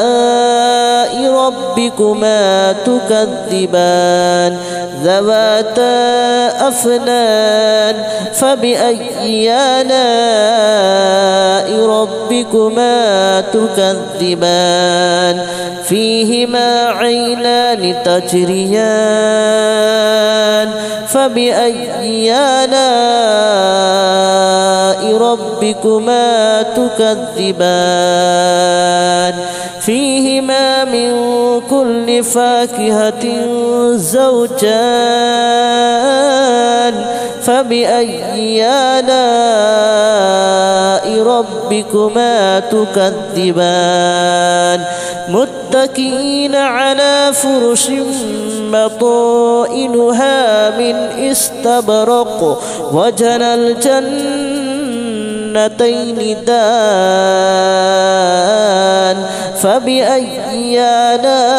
ربكما تكذبان ذواتا أفنان فبأي آلاء ربكما تكذبان فيهما عينان تجريان فبأي آلاء ربكما تكذبان فيهما من كل فاكهة زوجان فبأي آلاء ربكما تكذبان متكئين على فرش بطائنها من استبرق وجنى الجنتين دان فبأي آلاء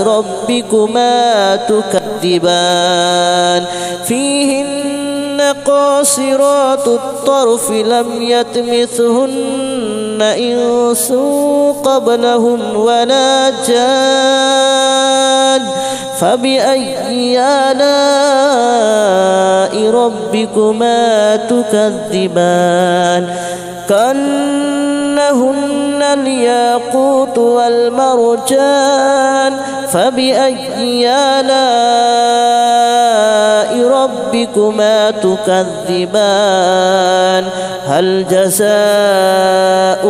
ربكما تكذبان فيهن قاصرات الطرف لم يطمثهن إنس قبلهم ولا جان فبأي آلاء ربكما تكذبان كأنهن الياقوت والمرجان فبأي آلاء ربكما تكذبان هل جزاء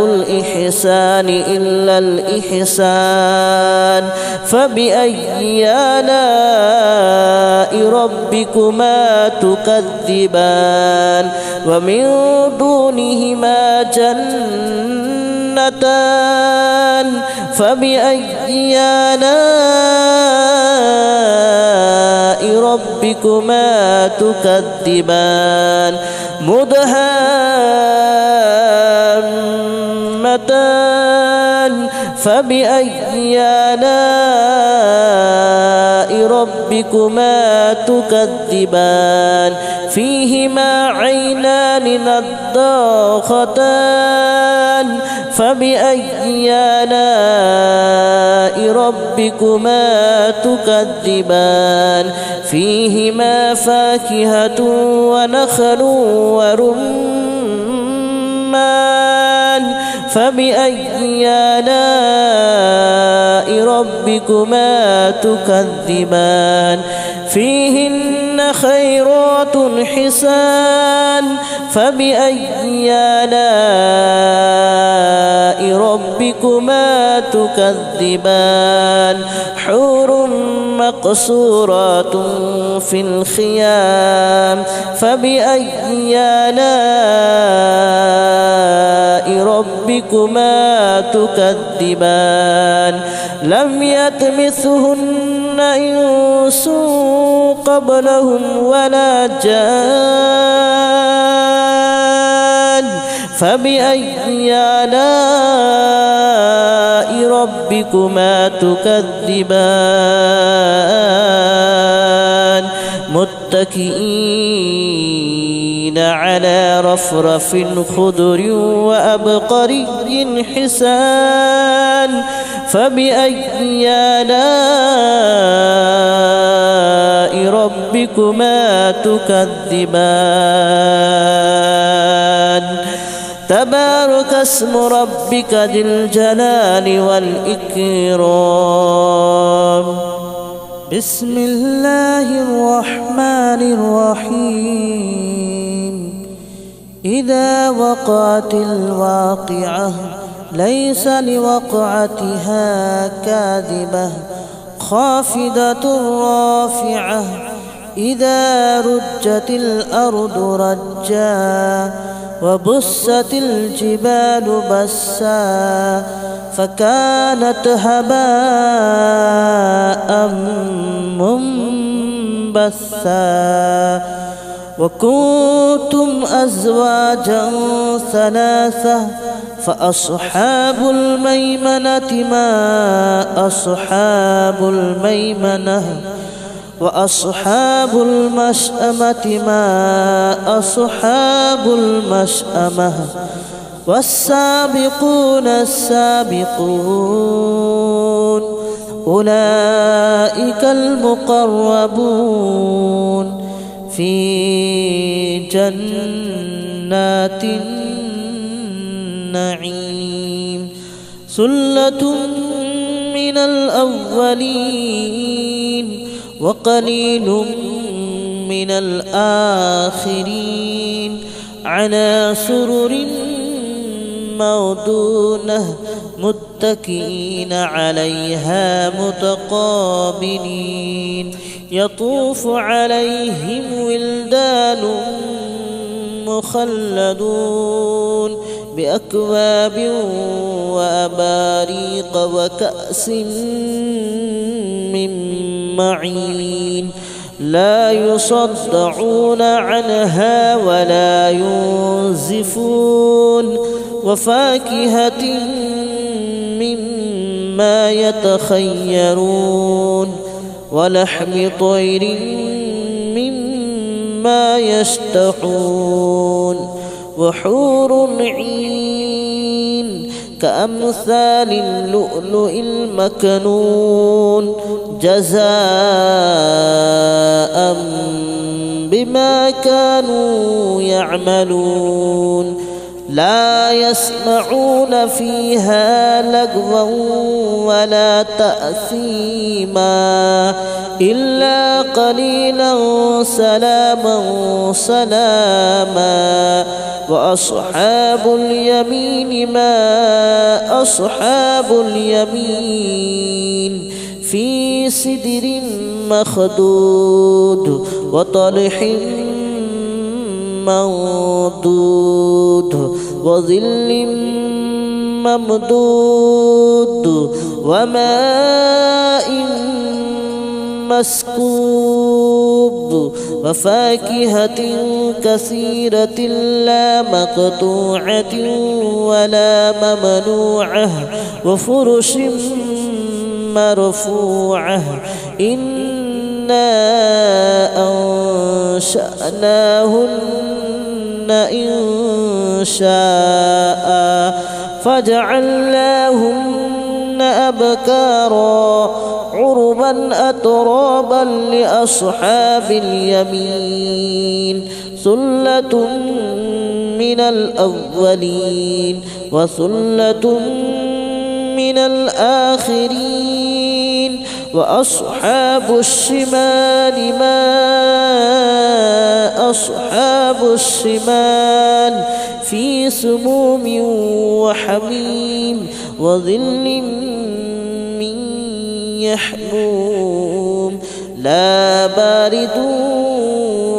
الإحسان إلا الإحسان فبأي آلاء ربكما تكذبان ومن دونهما جنتان فبأي آلاء ربكما تكذبان مدهامتان فبأي آلاء ربكما تكذبان فيهما عينان نضاختان فبأي آلاء ربكما تكذبان فيهما فاكهة ونخل ورمان فبأي آلاء ربكما تكذبان فيهن خيرات حسان فبأي آلاء ربكما تكذبان حور مقصورات في الخيام فبأي آلاء ربكما تكذبان لم يطمثهن إنس قبلهم ولا جان فبأي آلاء ربكما تكذبان متكئين على رفرف خضر وأبقري حسان فبأي آلاء ربكما تكذبان تبارك اسم ربك ذي الجلال والإكرام بسم الله الرحمن الرحيم إذا وقعت الواقعة ليس لوقعتها كاذبة خافضة رافعة إذا رجت الأرض رجا وبست الجبال بسا فكانت هباء منبثا وكنتم أزواجا ثلاثة فأصحاب الميمنة ما أصحاب الميمنة وأصحاب المشأمة ما أصحاب المشأمة والسابقون السابقون أولئك المقربون في جنات النعيم ثلة من الأولين وقليل من الآخرين على سرر موضونة متكئين عليها متقابلين يطوف عليهم ولدان مخلدون بأكواب وأباريق وكأس من معين لا يصدعون عنها ولا ينزفون وفاكهة مما يتخيرون ولحم طير مما يشتهون وحور عين كأمثال اللؤلؤ المكنون جزاء بما كانوا يعملون لا يسمعون فيها لغوا ولا تأثيما إلا قليلا سلاما سلاما وأصحاب اليمين ما أصحاب اليمين في سدر مخدود وطلح منضود وظل ممدود وماء مسكوب وفاكهة كثيرة لا مقطوعة ولا ممنوعة وفرش مرفوعة إنا أنشأناهن إن شاء فجعلناهن أبكارا عربا أترابا لأصحاب اليمين ثلة من الأولين وثلة من الآخرين وأصحاب الشمال ما أصحاب الشمال في سموم وحميم وظل من يحموم لا بارد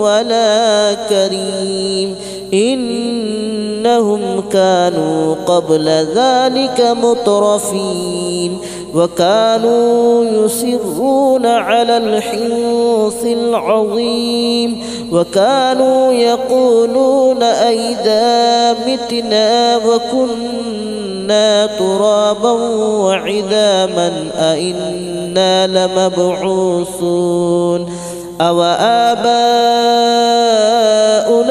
ولا كريم إنهم كانوا قبل ذلك مترفين وكانوا يصرون على الحنث العظيم وكانوا يقولون أئذا متنا وكنا ترابا وعظاما أئنا لمبعوثون أو آباؤنا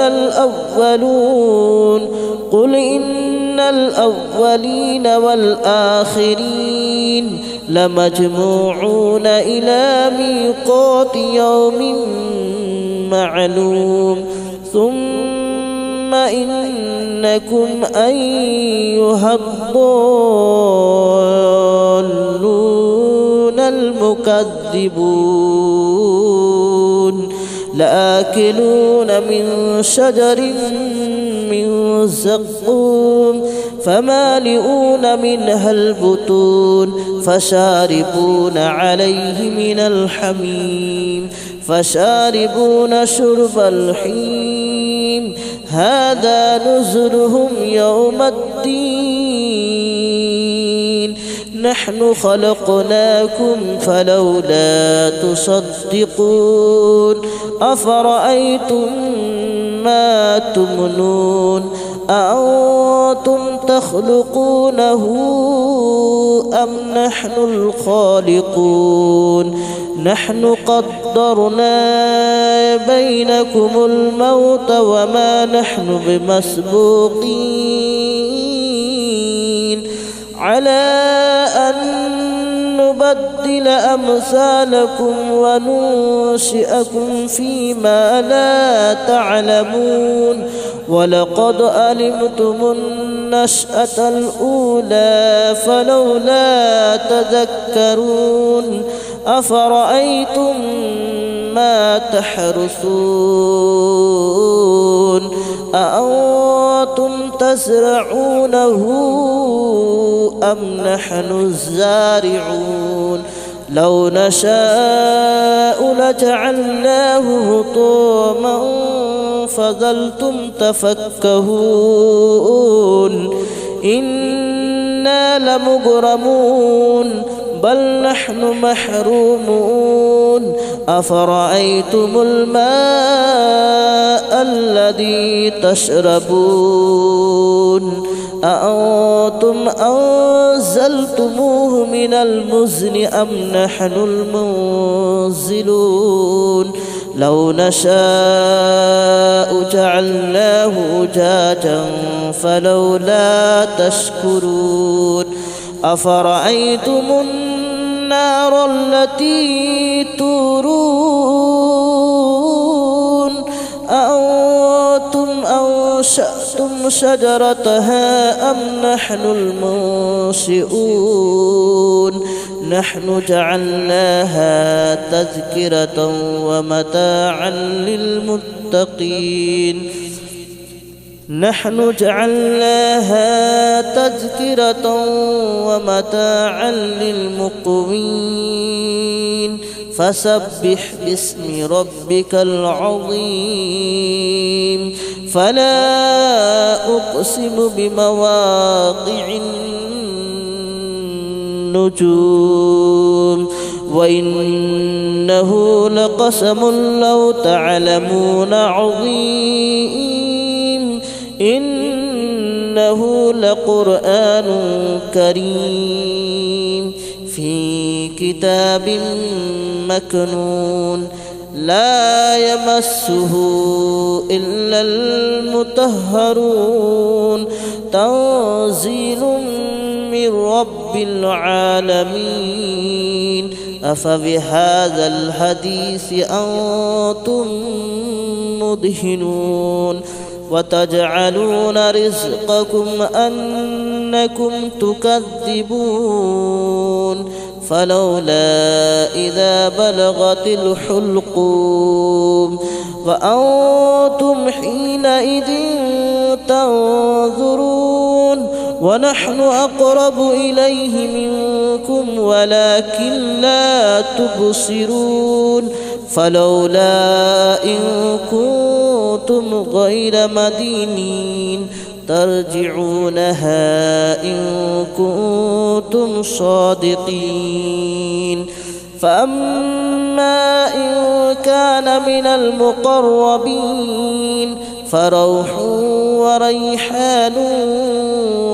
الأولون قل إن الأولين والآخرين لمجموعون إلى ميقات يوم معلوم ثم إنكم أيها الضالون المكذبون لآكلون من شجر من زقوم فمالئون منها البطون فشاربون عليه من الحميم فشاربون شرب الحميم هذا نزلهم يوم الدين نحن خلقناكم فلولا تصدقون أفرأيتم ما تمنون أأنتم تخلقونه أم نحن الخالقون نحن قدرنا بينكم الموت وما نحن بمسبوقين على أن نبدل أمثالكم وننشئكم فيما لا تعلمون ولقد علمتم النشأة الأولى فلولا تذكرون أفرأيتم ما تحرثون أأنتم تزرعونه أم نحن الزارعون لو نشاء لجعلناه حطاما فظلتم تفكهون إنا لمغرمون بل نحن محرومون أفرأيتم الماء الذي تشربون أأنتم أنزلتموه من المزن أم نحن المنزلون لو نشاء جعلناه أجاجا فلولا تشكرون أفرأيتم النار التي تورون أأنتم أنشأتم شجرتها أم نحن المنشئون نحن جعلناها تذكرة ومتاعا للمتقين نحن جعلناها تذكرة ومتاعا للمقوين فسبح باسم ربك العظيم فلا أقسم بمواقع النجوم وإنه لقسم لو تعلمون عظيم إنه لقرآن كريم في كتاب مكنون لا يمسه إلا المطهرون تنزيل من رب العالمين أفبهذا الحديث أنتم مدهنون وتجعلون رزقكم أنكم تكذبون فلولا إذا بلغت الحلقوم وأنتم حينئذ تنظرون ونحن أقرب إليه منكم ولكن لا تبصرون فلولا إن كنتم غير مدينين ترجعونها إن كنتم صادقين فأما إن كان من المقربين فروح وريحان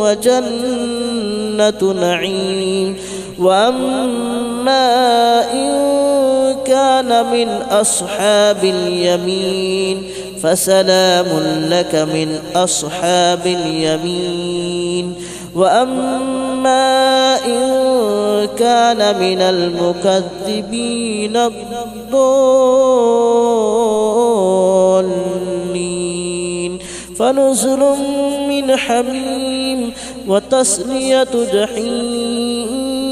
وجنة نعيم وأما إن كان من أصحاب اليمين فسلام لك من أصحاب اليمين وأما إن كان من المكذبين الضالين فنزل من حميم وتصلية جحيم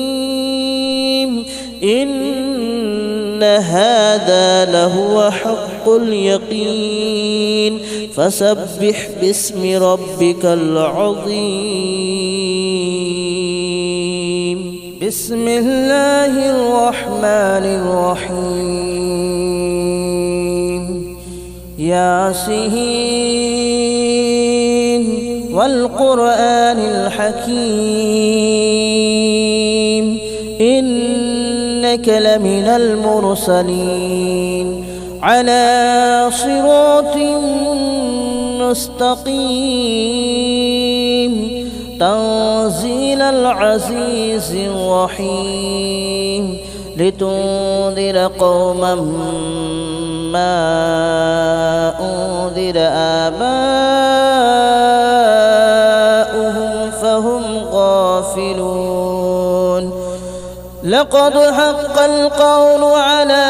إن هذا لهو حق اليقين فسبح باسم ربك العظيم بسم الله الرحمن الرحيم ياسين والقرآن الحكيم إنك لمن المرسلين على صراط مستقيم تنزيل العزيز الرحيم لتنذر قوما ما أنذر آباؤهم فهم غافلون لقد حق القول على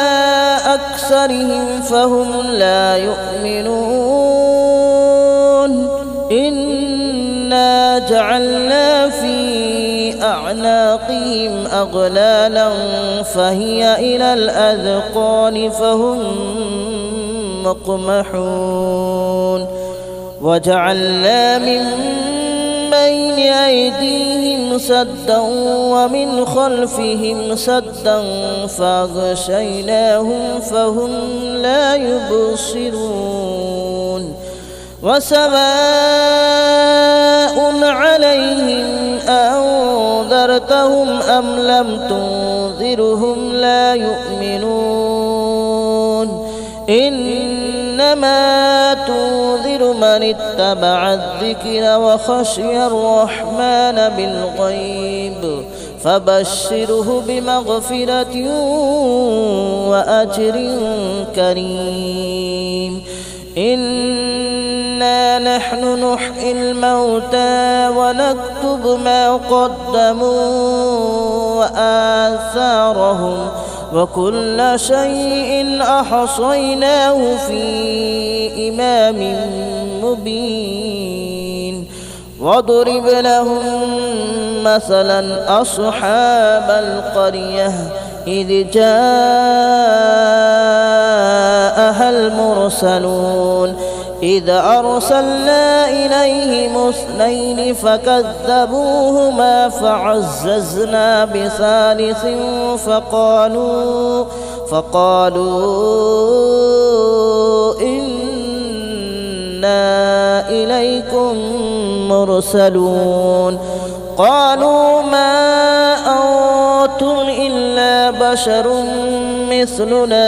أكثرهم فهم لا يؤمنون إنا جعلنا في أعناقهم أغلالا فهي إلى الأذقان فهم مقمحون وجعلنا من بين أيديهم سدا ومن خلفهم سدا فأغشيناهم فهم لا يبصرون وسواء عليهم أنذرتهم أم لم تنذرهم لا يؤمنون إنما تنذر من اتبع الذكر وخشي الرحمن بالغيب فبشره بمغفرة وأجر كريم إنا نحن نحيي الموتى ونكتب ما قدموا وآثارهم وكل شيء أحصيناه في إمام مبين واضرب لهم مثلا أصحاب القرية إذ جاءها المرسلون إذ أرسلنا إليهم اثنين فكذبوهما فعززنا بثالث فقالوا إنا إليكم مرسلون قالوا ما أنتم إلا بشر مثلنا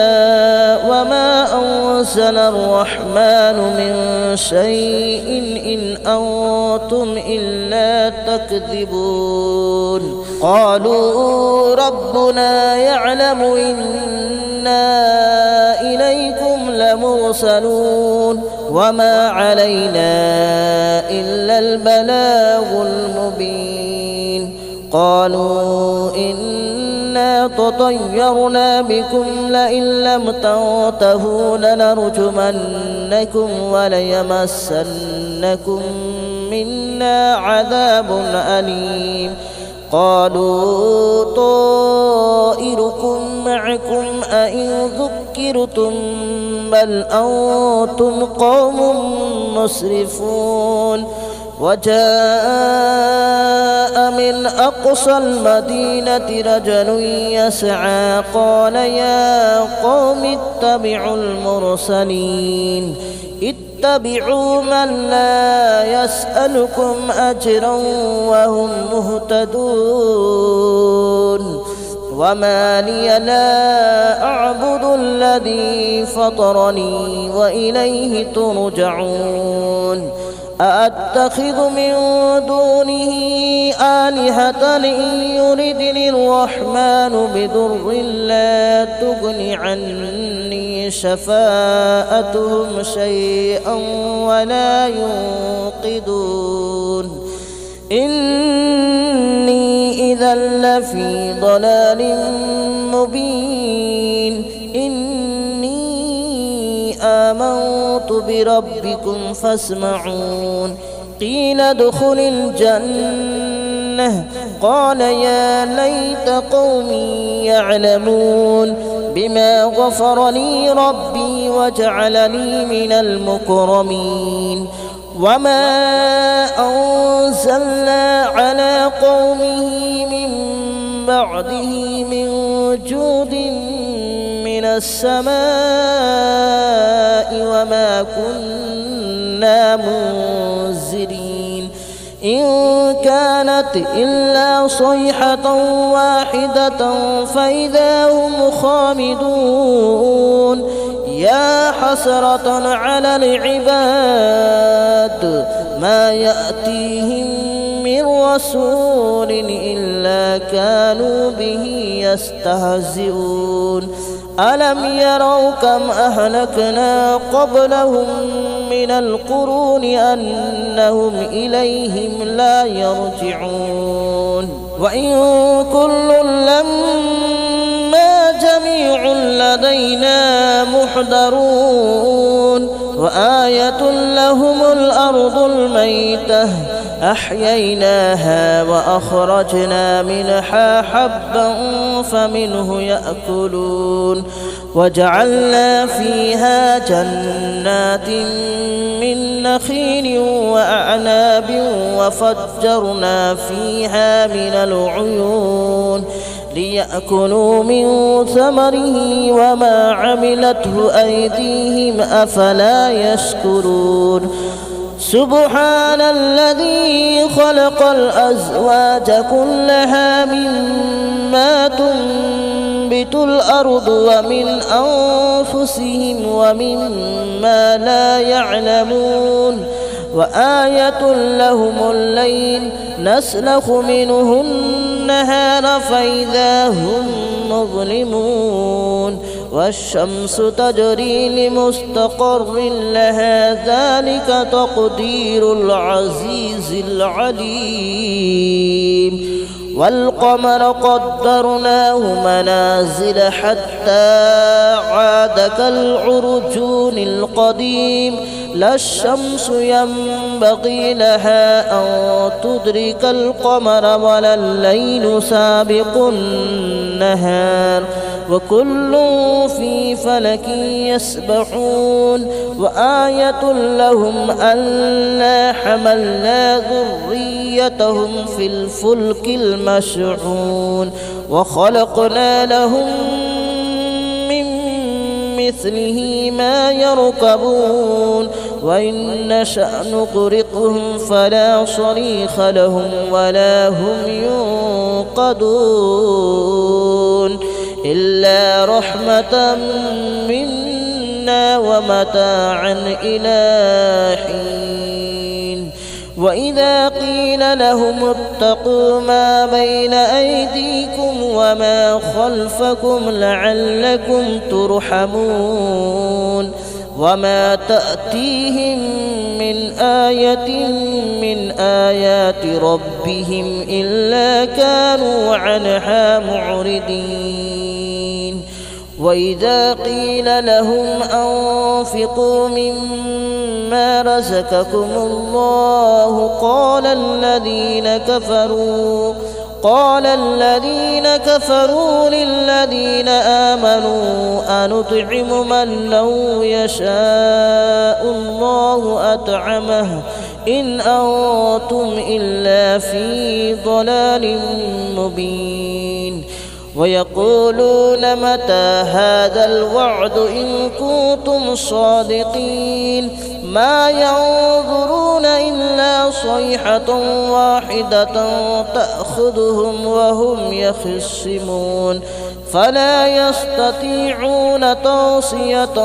وما أنزل الرحمن من شيء إن أنتم إلا تكذبون قالوا ربنا يعلم إنا إليكم لمرسلون وما علينا إلا البلاغ المبين قالوا إنا تطيرنا بكم لئن لم تنتهوا لنرجمنكم وليمسنكم منا عذاب أليم قالوا طائركم معكم أئن ذكرتم بل أنتم قوم مسرفون وجاء من أقصى المدينة رجل يسعى قال يا قوم اتبعوا المرسلين اتبعوا من لا يسألكم أجرا وهم مهتدون وما لي لا أعبد الذي فطرني وإليه ترجعون أأتخذ من دونه آلهة إن يردني الرحمن بضر لا تغن عني شفاءتهم شيئا ولا ينقذون إني إذا لفي ضلال مبين آمنت بربكم فاسمعون قيل ادخل الجنة قال يا ليت قومي يعلمون بما غفر لي ربي وجعلني من المكرمين وما أنزلنا على قومه من بعده من جود من السماء وما كنا منزلين إن كانت إلا صيحة واحدة فإذا هم خامدون يا حسرة على العباد ما يأتيهم من رسول إلا كانوا به يستهزئون ألم يروا كم أهلكنا قبلهم من القرون أنهم إليهم لا يرجعون وإن كل لما جميع لدينا محضرون وآية لهم الأرض الميتة أحييناها وأخرجنا منها حبا فمنه يأكلون وجعلنا فيها جنات من نخيل وأعناب وفجرنا فيها من العيون ليأكلوا من ثمره وما عملته أيديهم أفلا يشكرون سبحان الذي خلق الأزواج كلها مما تنبت الأرض ومن أنفسهم ومما لا يعلمون وآية لهم الليل نسلخ منه النهار فإذا هم مظلمون والشمس تجري لمستقر لها ذلك تقدير العزيز العليم والقمر قدرناه منازل حتى عاد كالعرجون القديم لا الشمس ينبغي لها أن تدرك القمر ولا الليل سابق النهار وكل في فلك يسبحون وآية لهم ألا حملنا ذريتهم في الفلك المشحون وخلقنا لهم من مثله ما يركبون وإن نشأ نغرقهم فلا صريخ لهم ولا هم ينقذون إلا رحمة منا ومتاعا إلى حين وإذا قيل لهم اتقوا ما بين أيديكم وما خلفكم لعلكم ترحمون وما تأتيهم من آية من آيات ربهم إلا كانوا عنها معرضين وإذا قيل لهم أنفقوا مما رزقكم الله قال الذين كفروا للذين آمنوا أنطعم من لو يشاء الله أطعمه إن أنتم إلا في ضلال مبين ويقولون متى هذا الوعد إن كنتم صادقين ما ينظرون إلا صيحة واحدة تأخذهم وهم يخصمون فلا يستطيعون توصية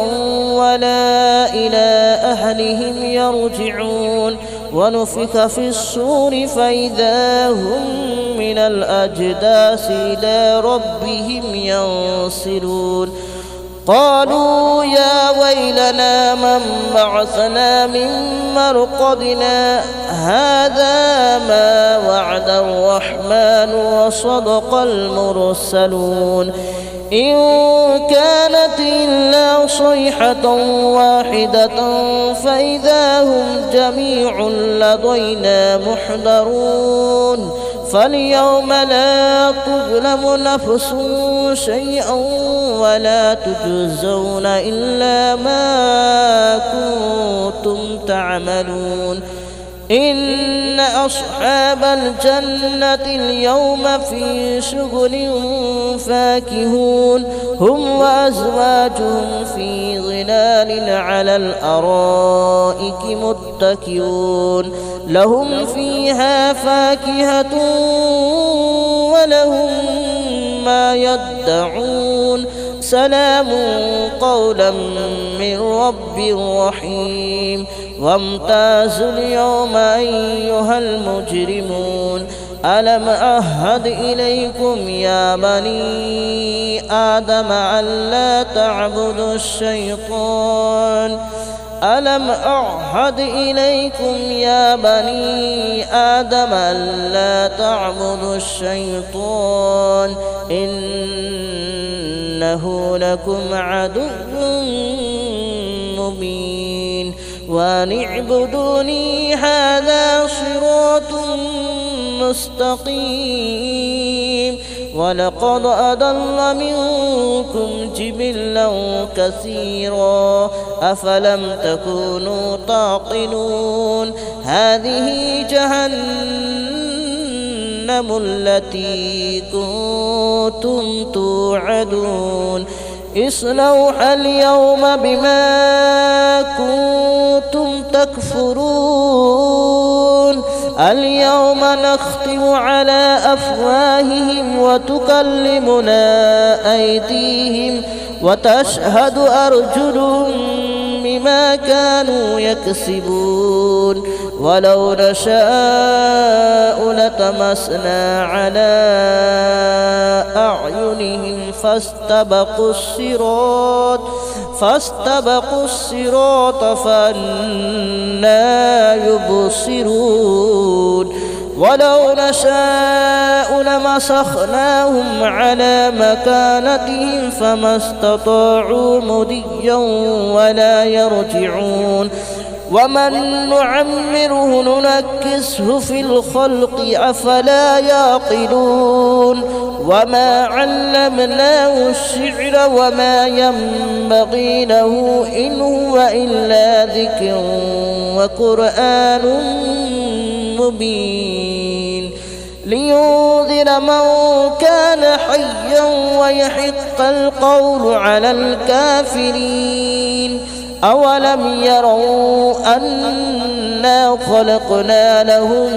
ولا إلى أهلهم يرجعون ونفخ في الصور فإذا هم من الأجداث إلى ربهم ينسلون قالوا يا ويلنا من بعثنا من مرقدنا هذا ما وعد الرحمن وصدق المرسلون إن كانت إلا صيحة واحدة فإذا هم جميع لدينا محضرون فاليوم لا تظلم نفس شيئا ولا تجزون إلا ما كنتم تعملون إن أصحاب الجنة اليوم في شغل فاكهون هم وأزواجهم في ظلال على الأرائك متكئون لهم فيها فاكهة ولهم ما يدعون سلام قولا من رب رحيم وامتازوا اليوم أيها المجرمون ألم أعهد إليكم يا بني آدم ألا تعبدوا الشيطان ألم أعهد إليكم يا بني آدم ألا تعبدوا الشيطان إنه لكم عدو مبين وأن اعبدوني هذا صراط مستقيم ولقد أضل منكم جبلا كثيرا أفلم تكونوا تعقلون هذه جهنم التي كنتم توعدون اصلوها اليوم بما كنتم تكفرون اليوم نختم على أفواههم وتكلمنا أيديهم وتشهد أرجلهم بما كانوا يكسبون ولو نشاء لطمسنا على أعينهم فاستبقوا الصراط فأنى يبصرون ولو نشاء لمسخناهم على مكانتهم فما استطاعوا مضيا ولا يرجعون ومن نعمره ننكسه في الخلق أفلا يعقلون وما علمناه الشعر وما ينبغي له إن هو إلا ذكر وقرآن مبين لينذر من كان حيا ويحق القول على الكافرين أولم يروا أنا خلقنا لهم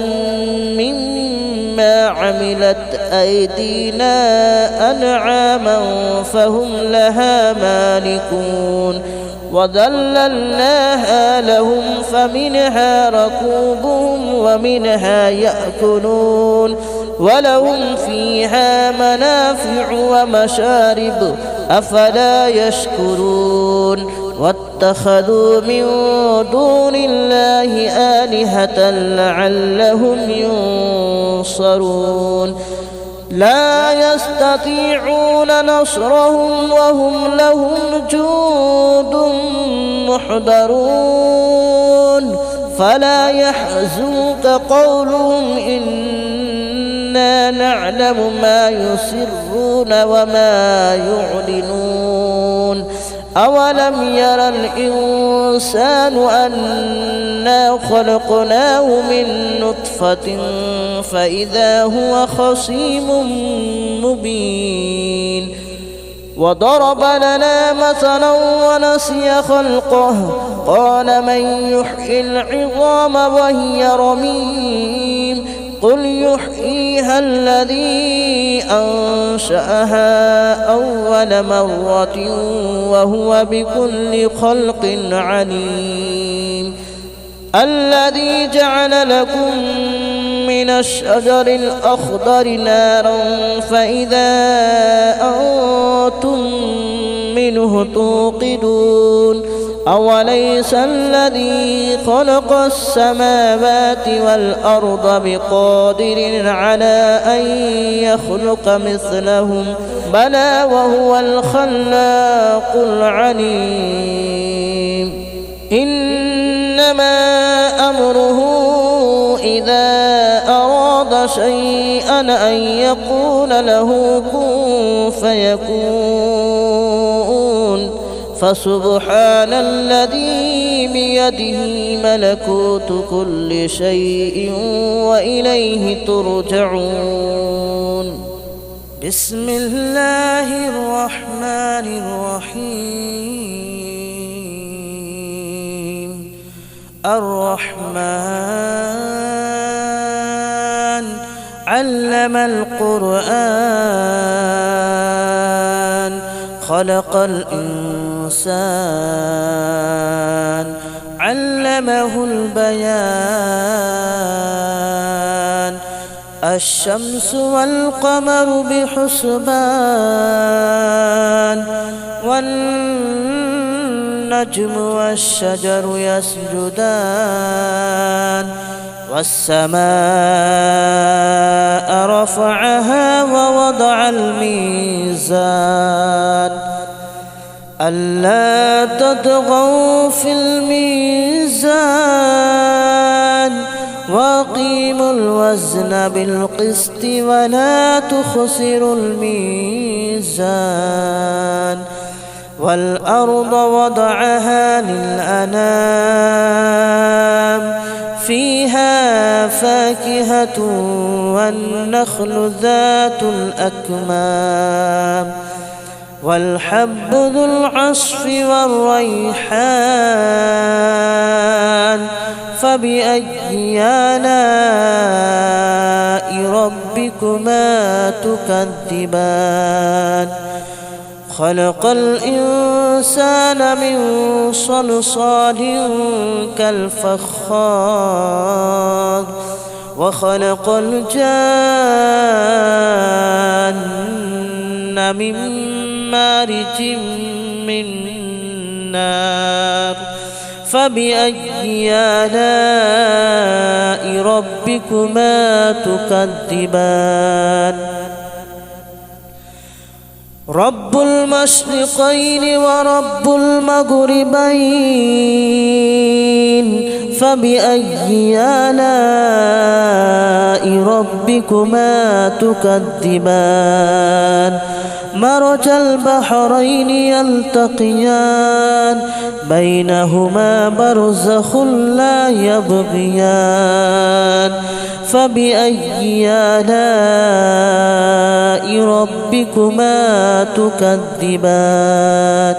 مما عملت أيدينا أنعاما فهم لها مالكون وذللناها لهم فمنها ركوبهم ومنها يأكلون ولهم فيها منافع ومشارب أفلا يشكرون واتخذوا من دون الله آلهة لعلهم ينصرون لا يستطيعون نصرهم وهم لهم جند محضرون فلا يحزنك قولهم إنا نعلم ما يسرون وما يعلنون أولم ير الإنسان أنا خلقناه من نطفة فإذا هو خصيم مبين وضرب لنا مثلا ونسي خلقه قال من يحيي العظام وهي رميم قل يحييها الذي أنشأها أول مرة وهو بكل خلق عليم الذي جعل لكم من الشجر الأخضر نارا فإذا أنتم منه توقدون أوليس الذي خلق السماوات والأرض بقادر على أن يخلق مثلهم بلى وهو الخلاق العليم إنما أمره إذا أراد شيئا أن يقول له كن فيكون فسبحان الذي بيده ملكوت كل شيء وإليه ترجعون بسم الله الرحمن الرحيم الرحمن علم القرآن خلق الإنسان علمه البيان الشمس والقمر بحسبان والنجم والشجر يسجدان والسماء رفعها ووضع الميزان ألا تطغوا في الميزان وأقيموا الوزن بالقسط ولا تخسروا الميزان والأرض وضعها للأنام فيها فاكهة والنخل ذات الأكمام والحب ذو العصف والريحان فبأي آلاء ربكما تكذبان خلق الإنسان من صلصال كالفخار وخلق الجان من مارج من نار فبأي آلاء ربكما تكذبان رب المشرقين ورب المغربين فبأي آلاء ربكما تكذبان مرج البحرين يلتقيان بينهما برزخ لا يبغيان فبأي آلاء ربكما تكذبان